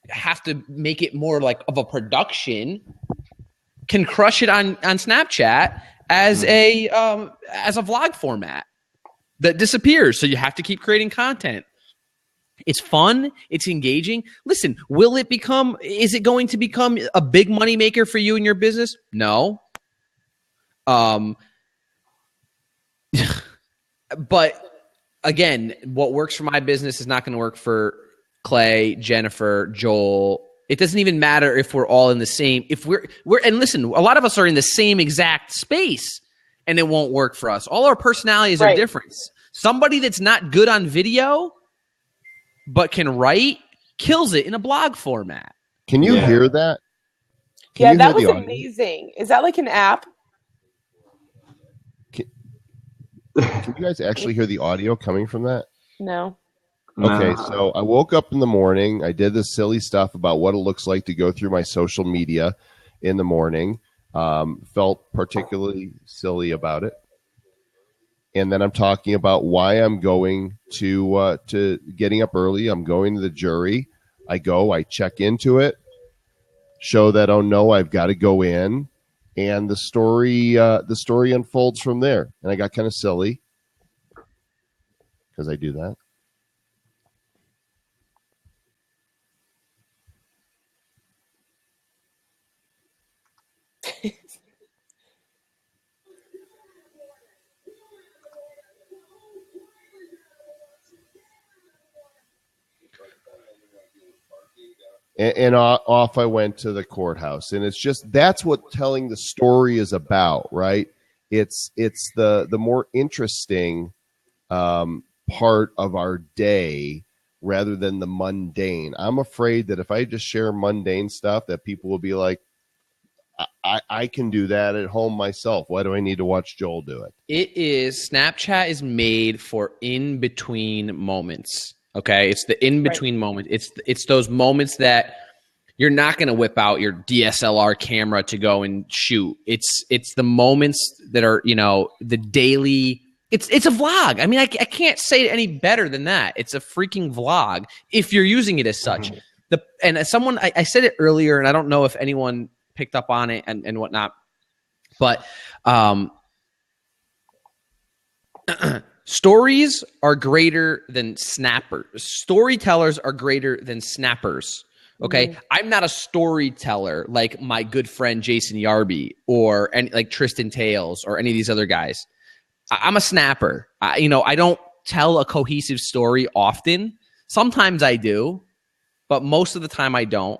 have to make it more like of a production, can crush it on Snapchat as a vlog format that disappears. So you have to keep creating content. It's fun. It's engaging. Listen, is it going to become a big money maker for you and your business? No. But again, what works for my business is not going to work for Clay, Jennifer, Joel. It doesn't even matter if we're all in the same, and listen, a lot of us are in the same exact space and it won't work for us. All our personalities are different. Somebody that's not good on video, but can write, kills it in a blog format. Can you hear that? That was amazing. Is that like an app? Can you guys actually hear the audio coming from that? No. Okay, so I woke up in the morning. I did this silly stuff about what it looks like to go through my social media in the morning. Felt particularly silly about it. And then I'm talking about why I'm going to getting up early. I'm going to the jury. I check into it, show that, oh no, I've got to go in. And the story unfolds from there. And I got kind of silly because I do that. and off I went to the courthouse. And it's just, that's what telling the story is about, right? It's the more interesting part of our day rather than the mundane. I'm afraid that if I just share mundane stuff, that people will be like, I can do that at home myself. Why do I need to watch Joel do it? Snapchat is made for in between moments. Okay, it's the in between moment. It's those moments that you're not going to whip out your DSLR camera to go and shoot. It's the moments that are, you know, the daily. It's a vlog. I mean, I can't say it any better than that. It's a freaking vlog if you're using it as such. And as someone, I said it earlier, and I don't know if anyone picked up on it and whatnot, but stories are greater than snappers. Storytellers are greater than snappers. Okay. I'm not a storyteller like my good friend Jason Yarby or like Tristan Tales or any of these other guys. I'm a snapper. I don't tell a cohesive story often. Sometimes I do, but most of the time I don't.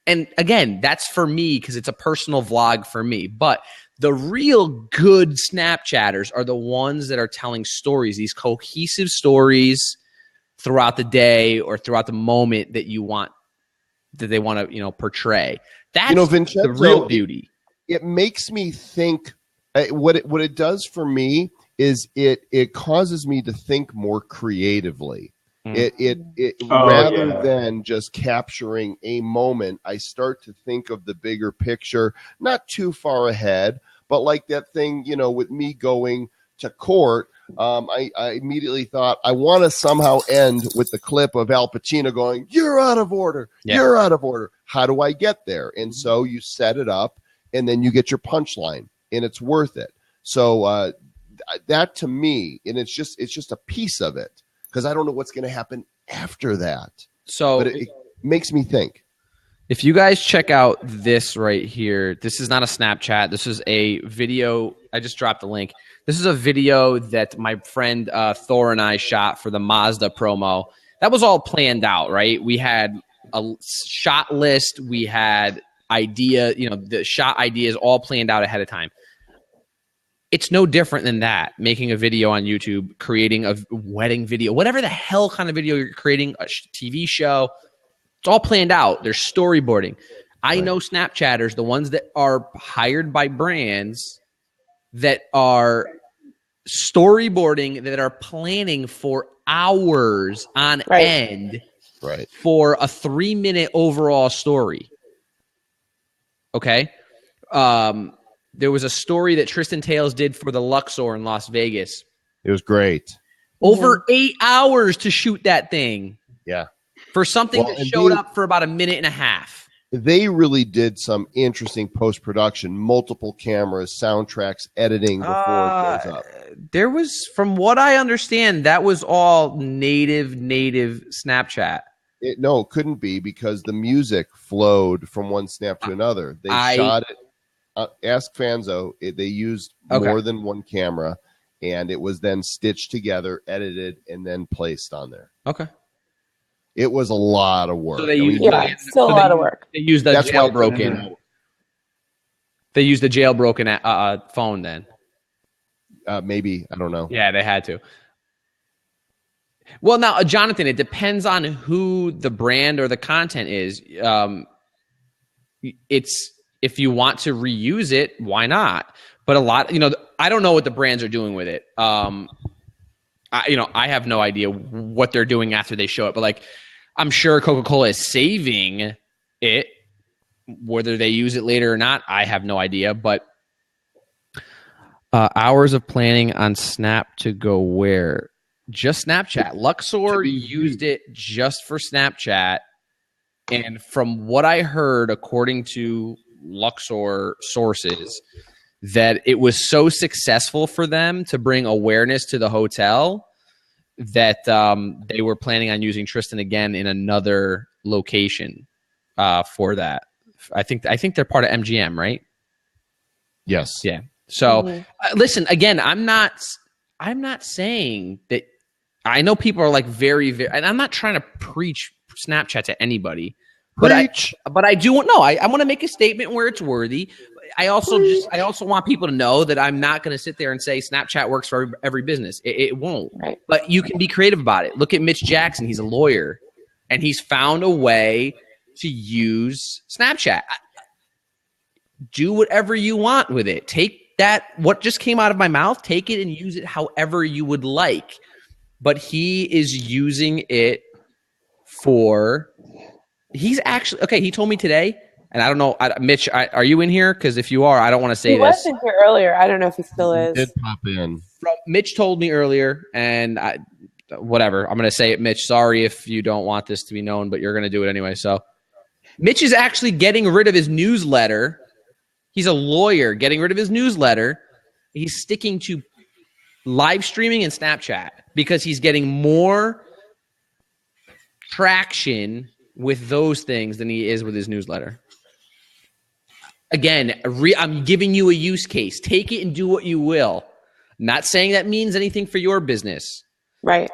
And again, that's for me because it's a personal vlog for me. But the real good Snapchatters are the ones that are telling stories, these cohesive stories throughout the day or throughout the moment that they want to, portray. That's Vincenzo, the real beauty. It makes me think. What it does for me is it causes me to think more creatively. Rather than just capturing a moment, I start to think of the bigger picture, not too far ahead, but like that thing, with me going to court, I immediately thought I want to somehow end with the clip of Al Pacino going, "You're out of order. Yeah. You're out of order. How do I get there?" And so you set it up and then you get your punchline and it's worth it. So that to me, and it's just a piece of it. Because I don't know what's going to happen after that. But it makes me think. If you guys check out this right here, this is not a Snapchat. This is a video. I just dropped the link. This is a video that my friend Thor and I shot for the Mazda promo. That was all planned out, right? We had a shot list. We had the shot ideas all planned out ahead of time. It's no different than that, making a video on YouTube, creating a wedding video, whatever the hell kind of video you're creating, a TV show. It's all planned out. There's storyboarding. I know Snapchatters, the ones that are hired by brands that are storyboarding, that are planning for hours on end for a 3-minute overall story. Okay? There was a story that Tristan Tales did for the Luxor in Las Vegas. It was great. Over 8 hours to shoot that thing. Yeah. For something that showed up for about a minute and a half. They really did some interesting post-production, multiple cameras, soundtracks, editing before it goes up. There was, from what I understand, that was all native Snapchat. It couldn't be because the music flowed from one snap to another. They shot it. Ask Fanzo. They used more than one camera, and it was then stitched together, edited, and then placed on there. Okay. It was a lot of work. So they used, still a lot of work. They used the jailbroken. They used the jailbroken phone then. Maybe, I don't know. Yeah, they had to. Well, now, Jonathan, it depends on who the brand or the content is. If you want to reuse it, why not? But a lot, I don't know what the brands are doing with it. I have no idea what they're doing after they show it. But I'm sure Coca-Cola is saving it. Whether they use it later or not, I have no idea. But hours of planning on Snap to go where? Just Snapchat. Luxor used it just for Snapchat. And from what I heard, according to Luxor sources, that it was so successful for them to bring awareness to the hotel that they were planning on using Tristan again in another location for that. I think they're part of MGM, right? Yes. Yeah. So listen, again, I'm not saying that. I know people are very, very, and I'm not trying to preach Snapchat to anybody. But I do want I want to make a statement where it's worthy. I also want people to know that I'm not going to sit there and say Snapchat works for every business. It won't. Right. But you can be creative about it. Look at Mitch Jackson. He's a lawyer, and he's found a way to use Snapchat. Do whatever you want with it. Take that, what just came out of my mouth, take it and use it however you would like. But he is using it he's actually, okay, he told me today, and I don't know, Mitch, are you in here? Because if you are, I don't want to say this. He was in here earlier. I don't know if he still is. Did pop in. Mitch told me earlier, and whatever, I'm going to say it, Mitch. Sorry if you don't want this to be known, but you're going to do it anyway. So Mitch is actually getting rid of his newsletter. He's a lawyer getting rid of his newsletter. He's sticking to live streaming and Snapchat because he's getting more traction with those things than he is with his newsletter. Again, I'm giving you a use case. Take it and do what you will. Not saying that means anything for your business. Right.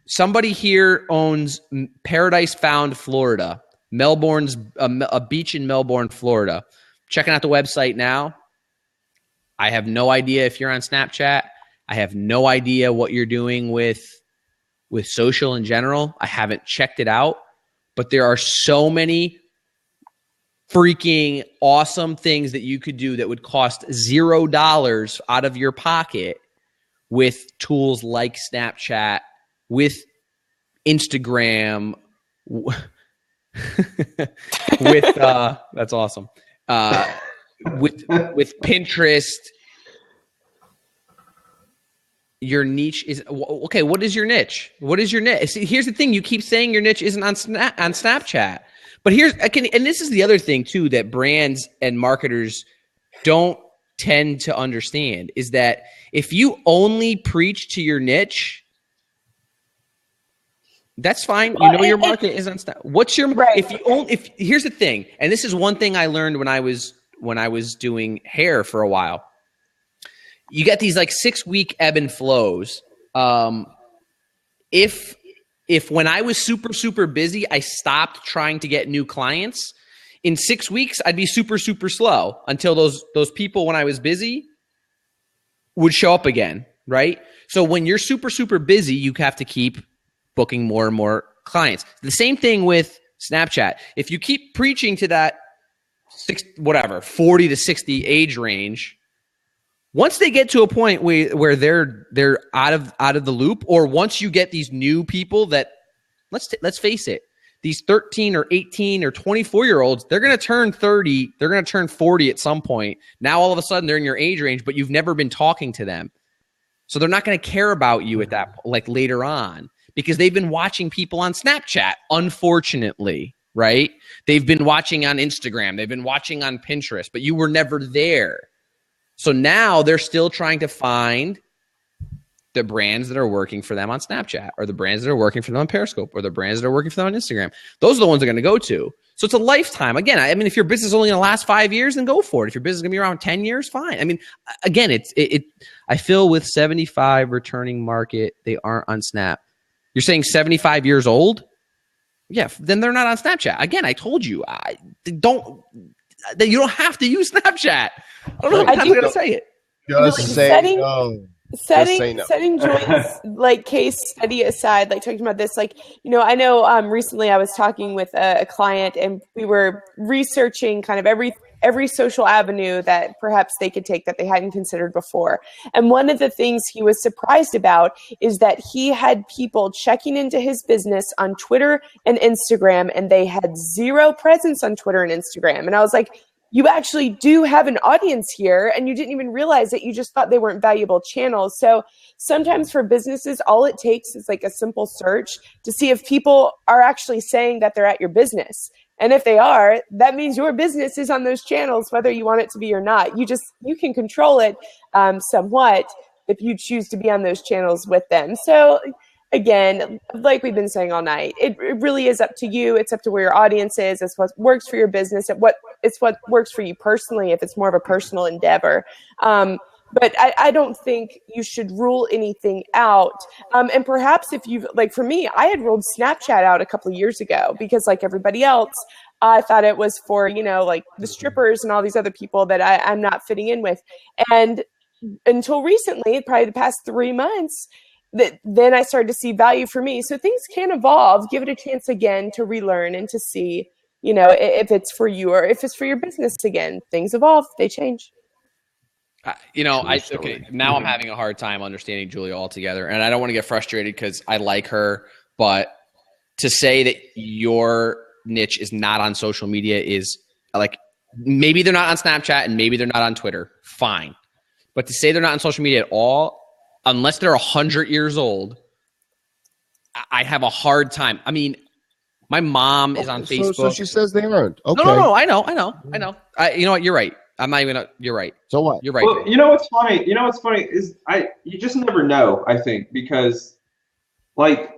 Somebody here owns Paradise Found, Florida. Melbourne's a beach in Melbourne, Florida. Checking out the website now. I have no idea if you're on Snapchat. I have no idea what you're doing with social in general. I haven't checked it out, but there are so many freaking awesome things that you could do that would cost $0 out of your pocket with tools like Snapchat, with Instagram, with that's awesome. With Pinterest. Your niche is okay. What is your niche? What is your niche? See, here's the thing. You keep saying your niche isn't on Snapchat, but and this is the other thing too that brands and marketers don't tend to understand is that if you only preach to your niche, that's fine. You know your market is on Snapchat. What's your right? If here's the thing, and this is one thing I learned when I was doing hair for a while. You get these like 6-week ebb and flows. If when I was super, super busy, I stopped trying to get new clients, in 6 weeks, I'd be super, super slow until those people when I was busy would show up again, right? So when you're super, super busy, you have to keep booking more and more clients. The same thing with Snapchat. If you keep preaching to that 40 to 60 age range, once they get to a point where they're out of the loop, or once you get these new people that let's face it, these 13 or 18 or 24-year-olds, they're going to turn 30, they're going to turn 40 at some point. Now all of a sudden they're in your age range, but you've never been talking to them. So they're not going to care about you at that later on because they've been watching people on Snapchat, unfortunately, right? They've been watching on Instagram, they've been watching on Pinterest, but you were never there. So now they're still trying to find the brands that are working for them on Snapchat, or the brands that are working for them on Periscope, or the brands that are working for them on Instagram. Those are the ones they're going to go to. So it's a lifetime. Again, I mean, if your business is only going to last 5 years, then go for it. If your business is going to be around 10 years, fine. I mean, again, I feel with 75 returning market, they aren't on Snap. You're saying 75 years old? Yeah, then they're not on Snapchat. Again, I told you, you don't have to use Snapchat. I don't know how I'm going to say it. Just say no. Setting Joy's case study aside, talking about this, I know recently I was talking with a client and we were researching kind of every social avenue that perhaps they could take that they hadn't considered before. And one of the things he was surprised about is that he had people checking into his business on Twitter and Instagram, and they had zero presence on Twitter and Instagram. And I was like, you actually do have an audience here, and you didn't even realize it. You just thought they weren't valuable channels. So sometimes for businesses, all it takes is a simple search to see if people are actually saying that they're at your business. And if they are, that means your business is on those channels, whether you want it to be or not. You can control it somewhat if you choose to be on those channels with them. So again, like we've been saying all night, it really is up to you. It's up to where your audience is. It's what works for your business. It's what works for you personally, if it's more of a personal endeavor. but I don't think you should rule anything out. And perhaps if you've, like for me, I had ruled Snapchat out a couple of years ago because like everybody else, I thought it was for, like the strippers and all these other people that I'm not fitting in with. And until recently, probably the past 3 months, then I started to see value for me. So things can evolve. Give it a chance again to relearn and to see, if it's for you or if it's for your business again. Things evolve, they change. Okay, now I'm having a hard time understanding Julia altogether, and I don't want to get frustrated because I like her, but to say that your niche is not on social media is like, maybe they're not on Snapchat and maybe they're not on Twitter, fine. But to say they're not on social media at all, unless they're 100 years old, I have a hard time. I mean, my mom is on Facebook. So she says they aren't. Okay. No, I know. You know what? You're right. I'm not even. You're right. So what? You're right. Well, you know what's funny? Is you just never know. I think because, like,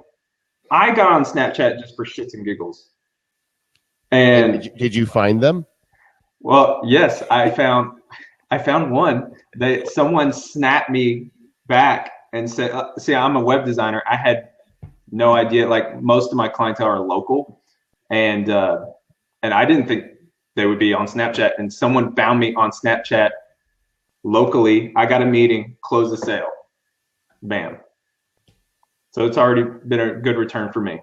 I got on Snapchat just for shits and giggles. And did you find them? Well, yes, I found one that someone snapped me back and said, "See, I'm a web designer. I had no idea. Like most of my clientele are local, and I didn't think they would be on Snapchat. And someone found me on Snapchat locally. I got a meeting, closed the sale, bam. So it's already been a good return for me.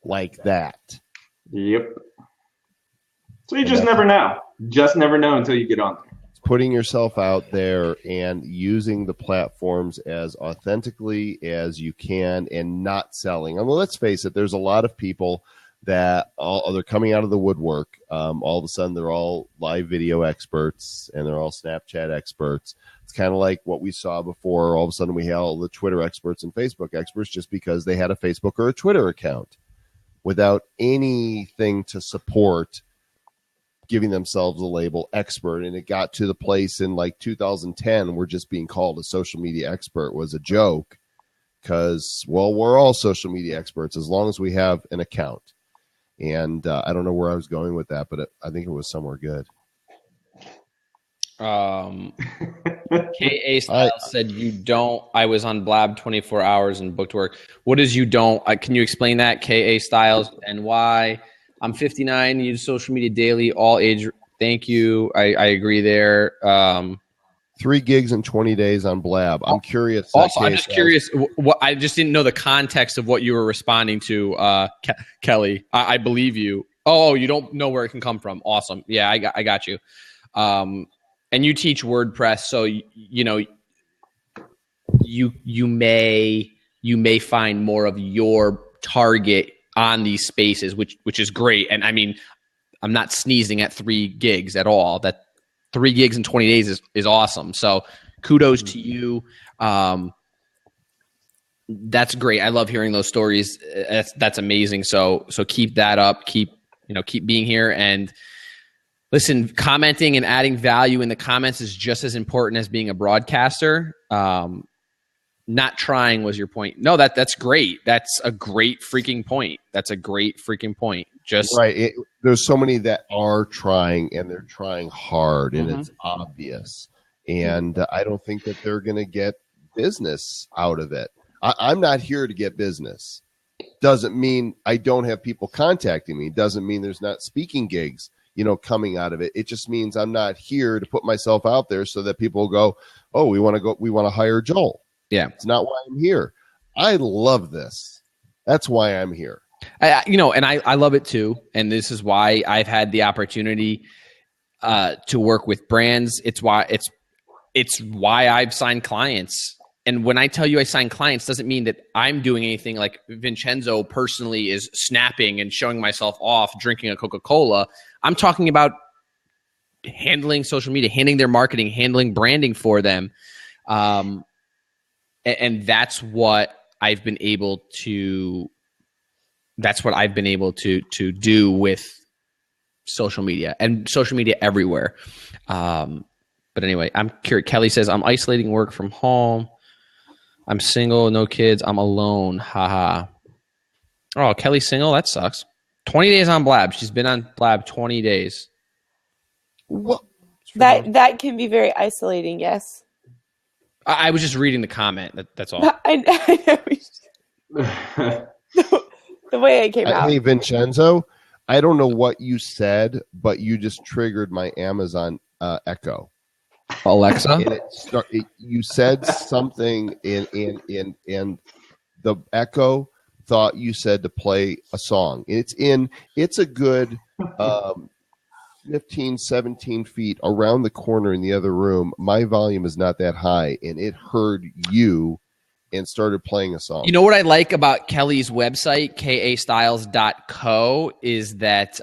Like that. Yep. So you just never know. Just never know until you get on there. Putting yourself out there and using the platforms as authentically as you can and not selling. I mean, let's face it, there's a lot of people that they're coming out of the woodwork. All of a sudden, they're all live video experts and they're all Snapchat experts. It's kind of like what we saw before. All of a sudden, we had all the Twitter experts and Facebook experts just because they had a Facebook or a Twitter account without anything to support giving themselves a label expert. And it got to the place in like 2010 where just being called a social media expert was a joke because, well, we're all social media experts as long as we have an account. And I don't know where I was going with that, but I think it was somewhere good. K.A. Styles said, you don't. I was on Blab 24 hours and booked work. What is you don't? Can you explain that, K.A. Styles, and why? I'm 59, use social media daily, all age. Thank you. I agree there. 3 gigs in 20 days on Blab. I'm curious. Also, I'm just curious. What I just didn't know the context of what you were responding to, Kelly. I believe you. Oh, you don't know where it can come from. Awesome. Yeah, I got you. And you teach WordPress, so you may find more of your target on these spaces, which is great. And I mean, I'm not sneezing at 3 gigs at all. That 3 gigs in 20 days is awesome. So kudos to you. That's great. I love hearing those stories. That's amazing. So keep that up. Keep being here, and listen, commenting and adding value in the comments is just as important as being a broadcaster. Not trying was your point. No, that's great. That's a great freaking point. Just right. There's so many that are trying, and they're trying hard, and it's obvious. And I don't think that they're going to get business out of it. I'm not here to get business. Doesn't mean I don't have people contacting me. Doesn't mean there's not speaking gigs, coming out of it. It just means I'm not here to put myself out there so that people go, oh, we want to hire Joel. Yeah. It's not why I'm here. I love this. That's why I'm here. And I love it too. And this is why I've had the opportunity to work with brands. It's why I've signed clients. And when I tell you I sign clients, doesn't mean that I'm doing anything like Vincenzo personally is snapping and showing myself off drinking a Coca-Cola. I'm talking about handling social media, handling their marketing, handling branding for them. And that's what I've been able to do with social media and social media everywhere. But anyway, I'm curious. Kelly says, I'm isolating work from home. I'm single, no kids. I'm alone. Haha. Oh, Kelly's single? That sucks. 20 days on Blab. She's been on Blab 20 days. What? That can be very isolating, yes. I was just reading the comment. That's all. I know. The way it came out. Hey, Vincenzo, I don't know what you said, but you just triggered my Amazon Echo. Alexa? And you said something in the Echo thought you said to play a song. It's a good 15, 17 feet around the corner in the other room. My volume is not that high, and it heard you and started playing a song. You know what I like about Kelly's website, kastyles.co, is that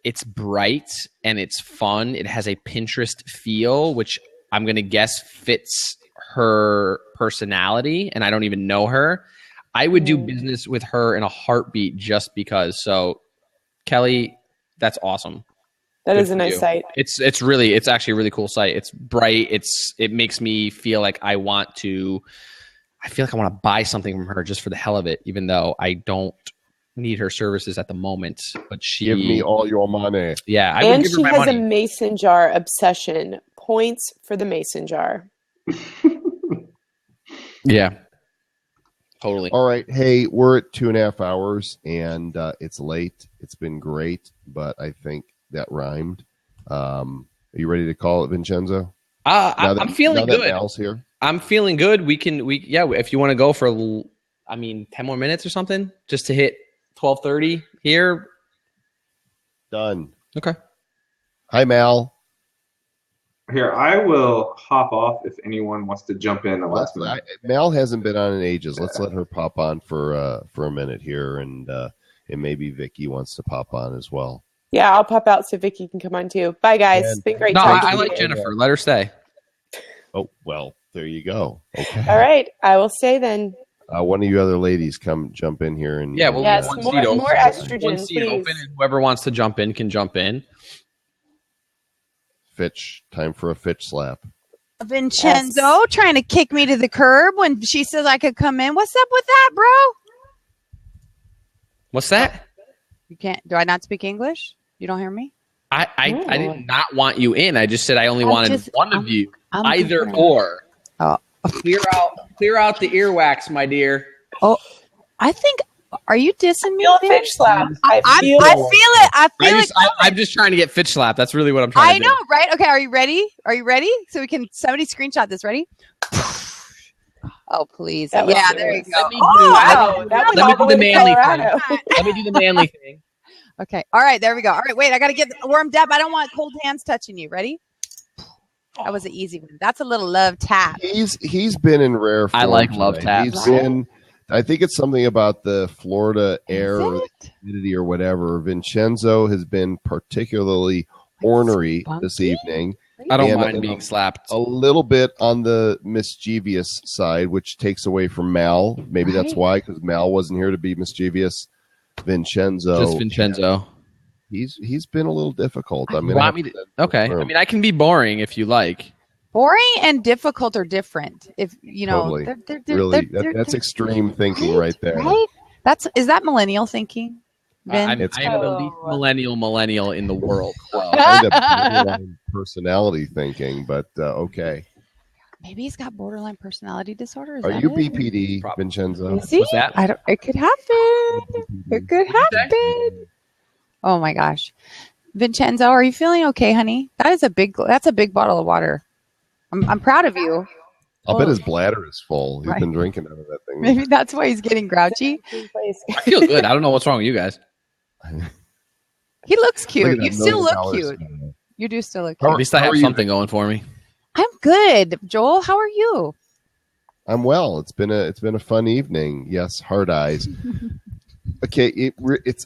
it's bright and it's fun. It has a Pinterest feel, which I'm going to guess fits her personality, and I don't even know her. I would do business with her in a heartbeat just because. So, Kelly, that's awesome. That is a nice site. It's actually a really cool site. It's bright. It makes me feel like I want to buy something from her just for the hell of it, even though I don't need her services at the moment. But give me all your money. Yeah, and she has a mason jar obsession. Points for the mason jar. Yeah. Totally. All right. Hey, we're at 2.5 hours, and it's late. It's been great, but I think that rhymed. Are you ready to call it, Vincenzo? I'm feeling good. Mal's here. I'm feeling good. If you want to go for, 10 more minutes or something, just to hit 12:30 here. Done. Okay. Hi, Mal. Here, I will hop off if anyone wants to jump in the last minute. Mal hasn't been on in ages. Let's let her pop on for a minute here, and maybe Vicky wants to pop on as well. Yeah, I'll pop out so Vicky can come on too. Bye, guys. It's been great. I like Jennifer. Let her stay. Oh, well, there you go. Okay. All right, I will stay then. One of you other ladies jump in here and we'll yes, more estrogen, one seat open, and whoever wants to jump in can jump in. Fitch, time for a Fitch slap. Vincenzo trying to kick me to the curb when she says I could come in. What's up with that, bro? What's that? You can't. Do I not speak English? You don't hear me? I did not want you in. I just said I only wanted one of you. Either or. Oh. Clear out the earwax, my dear. Oh, I think. Are you dissing me? Fitch slap. I feel it. I'm just trying to get Fitch slap. That's really what I'm trying to do. I know, right? Okay, are you ready? So we can somebody screenshot this. Ready? Oh, please. There you go. Let me do the manly thing. Let me do the manly thing. Okay. All right, there we go. All right, wait, I got to get warmed up. I don't want cold hands touching you. Ready? That was an easy one. That's a little love tap. He's been in rare form. I like love tap. He's been. I think it's something about the Florida air or the humidity or whatever. Vincenzo has been particularly ornery this evening. I don't mind being slapped. A little bit on the mischievous side, which takes away from Mal. Maybe that's why, because Mal wasn't here to be mischievous. Vincenzo. Just Vincenzo. He's been a little difficult. Okay. I mean, I can be boring if you like. Boring and difficult are different. If you know, totally. That's extreme thinking right there. Right? Is that millennial thinking? I'm the least millennial in the world. Kind of borderline personality thinking, but okay. Maybe he's got borderline personality disorder. Are you BPD, Vincenzo? See? What's that? It could happen. It could happen. Oh my gosh, Vincenzo, are you feeling okay, honey? That's a big bottle of water. I'm proud of you. I'll bet his bladder is full. He's been drinking out of that thing. Maybe that's why he's getting grouchy. I feel good. I don't know what's wrong with you guys. He looks cute. You still look cute. You do still look cute. At least I have something going for me. I'm good. Joel, how are you? I'm well. It's been a fun evening. Yes, hard eyes. Okay,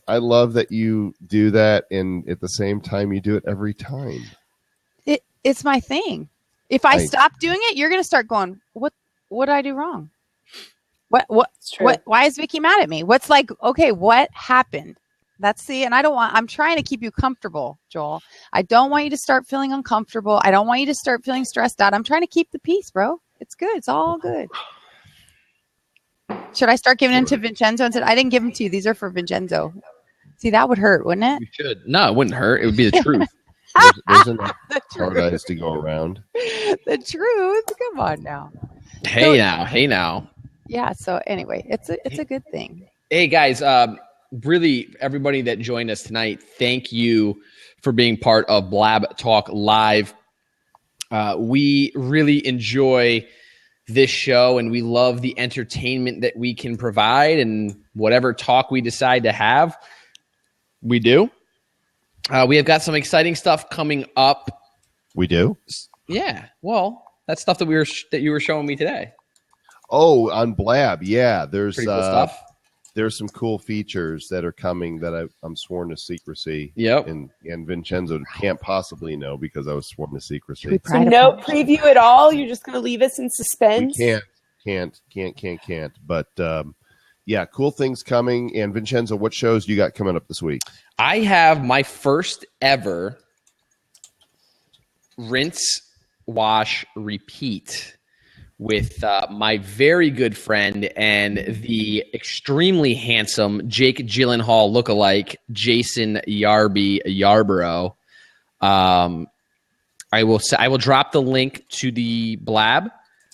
I love that you do that, and at the same time you do it every time. It's my thing. If I stop doing it, you're going to start going, what did I do wrong? Why is Vicky mad at me? What's like, okay, what happened? And I'm trying to keep you comfortable, Joel. I don't want you to start feeling uncomfortable. I don't want you to start feeling stressed out. I'm trying to keep the peace, bro. It's good. It's all good. Should I start giving them to Vincenzo and said, I didn't give them to you. These are for Vincenzo. See, that would hurt, wouldn't it? You should. No, it wouldn't hurt. It would be the truth. There's enough The hard eyes to go around. The truth. Come on now. Hey now. Yeah. So anyway, it's a good thing. Hey guys, really everybody that joined us tonight, thank you for being part of BlabTalk Live. We really enjoy this show and we love the entertainment that we can provide, and whatever talk we decide to have, we do. We have got some exciting stuff coming up. We do? Yeah. Well, that's stuff that you were showing me today. Oh, on Blab. Yeah. There's pretty cool stuff. There's some cool features that are coming that I'm sworn to secrecy. Yep. And Vincenzo can't possibly know because I was sworn to secrecy. So no preview at all? You're just going to leave us in suspense? We can't. But yeah, cool things coming. And Vincenzo, what shows you got coming up this week? I have my first ever rinse, wash, repeat with my very good friend and the extremely handsome Jake Gyllenhaal lookalike, Jason Yarborough. I will drop the link to the Blab.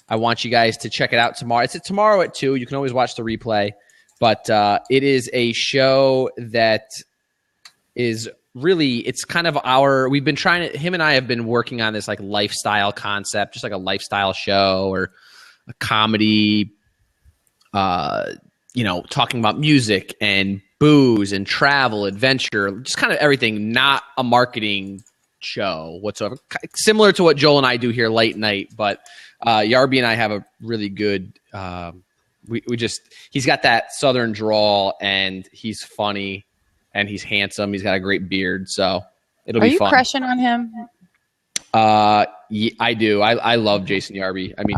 I want you guys to check it out tomorrow. It's tomorrow at 2:00. You can always watch the replay. But it is a show that is really, it's kind of we've been him and I have been working on this like lifestyle concept, just like a lifestyle show or a comedy, talking about music and booze and travel, adventure, just kind of everything, not a marketing show whatsoever. Similar to what Joel and I do here late night, but Yarby and I have a really good, he's got that Southern drawl and he's funny. And he's handsome. He's got a great beard, so it'll be fun. Are you crushing on him? Yeah, I do. I love Jason Yarby. I mean,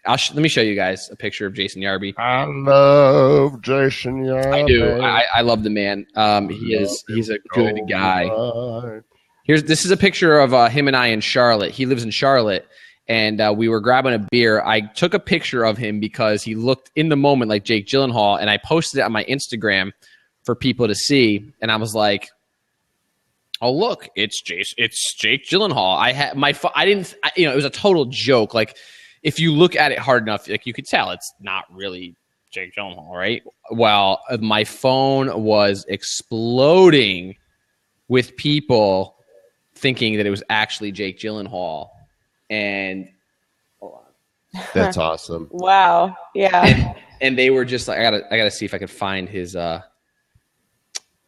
let me show you guys a picture of Jason Yarby. I love Jason Yarby. I do. I love the man. He's a good guy. This is a picture of him and I in Charlotte. He lives in Charlotte, and we were grabbing a beer. I took a picture of him because he looked in the moment like Jake Gyllenhaal, and I posted it on my Instagram for people to see, and I was like, "Oh, look, it's Jake Gyllenhaal." It was a total joke. Like, if you look at it hard enough, like you could tell it's not really Jake Gyllenhaal, right? Well, my phone was exploding with people thinking that it was actually Jake Gyllenhaal, and hold on. That's awesome. Wow, yeah. And they were just like, I gotta see if I could find his.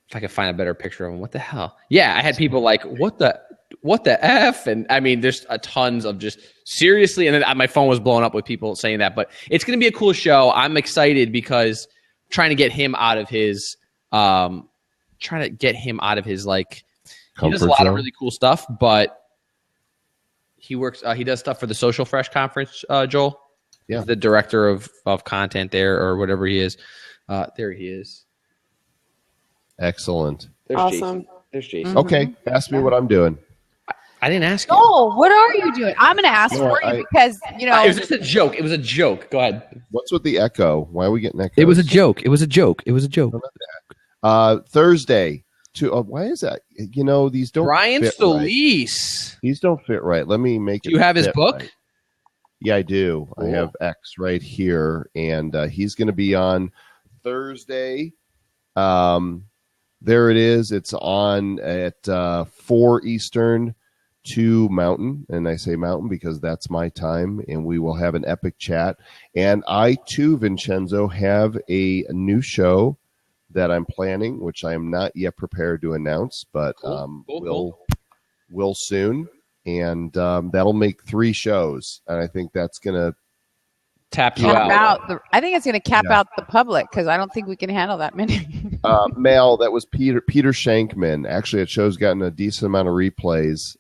If I could find a better picture of him, what the hell? Yeah, I had people like, what the F? And I mean, there's tons of just seriously. And then my phone was blowing up with people saying that, but it's going to be a cool show. I'm excited because trying to get him out of his, like, he does a lot of really cool stuff, but he does stuff for the Social Fresh Conference, Joel. Yeah. He's the director of content there or whatever he is. There he is. Excellent. There's Awesome. Jason. There's Jason. Okay, ask me what I'm doing. I didn't ask you. Oh, what are you doing? I'm going to ask for you because, it was just a joke. It was a joke. Go ahead. What's with the echo? Why are we getting echo? It was a joke. Thursday. Why is that? These don't Brian fit Solis. Right. These don't fit right. Let me make it. Do you have his fit book? Right. Yeah, I do. Cool. I have X right here, and he's going to be on Thursday. There it is. It's on at 4 Eastern, 2 Mountain. And I say Mountain because that's my time. And we will have an epic chat. And I, too, Vincenzo, have a new show that I'm planning, which I am not yet prepared to announce, but will soon. And that'll make 3 shows. And I think that's going to tap you out. I think it's going to cap out the public because I don't think we can handle that many. Mel, that was Peter Shankman. Actually, that show's gotten a decent amount of replays.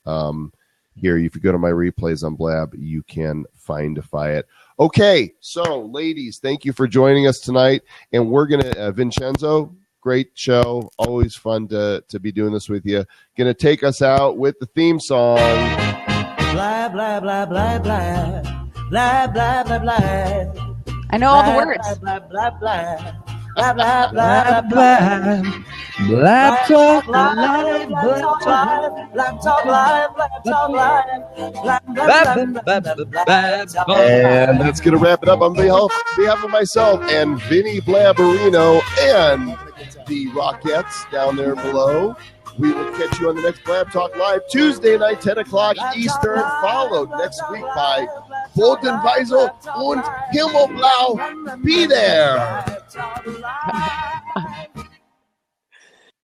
Here, if you go to my replays on Blab, you can findify it. Okay, so ladies, thank you for joining us tonight, and we're gonna Vincenzo. Great show, always fun to be doing this with you. Gonna take us out with the theme song. Blah blah blah blah blah. Blah, blah, blah, blah. I know all the words. Blah, blah, blah, blah. Blah, blah, blah, blah, blah. BlabTalk Live, Live, BlabTalk BlabTalk Live, BlabTalk Live, BlabTalk Live. And that's going to wrap it up on behalf of myself and Vinny Blabberino and the Rockettes down there below. We will catch you on the next Blab Talk Live Tuesday night, 10 o'clock Eastern, followed next week by Bodenweisel und Himmelblau. Be there.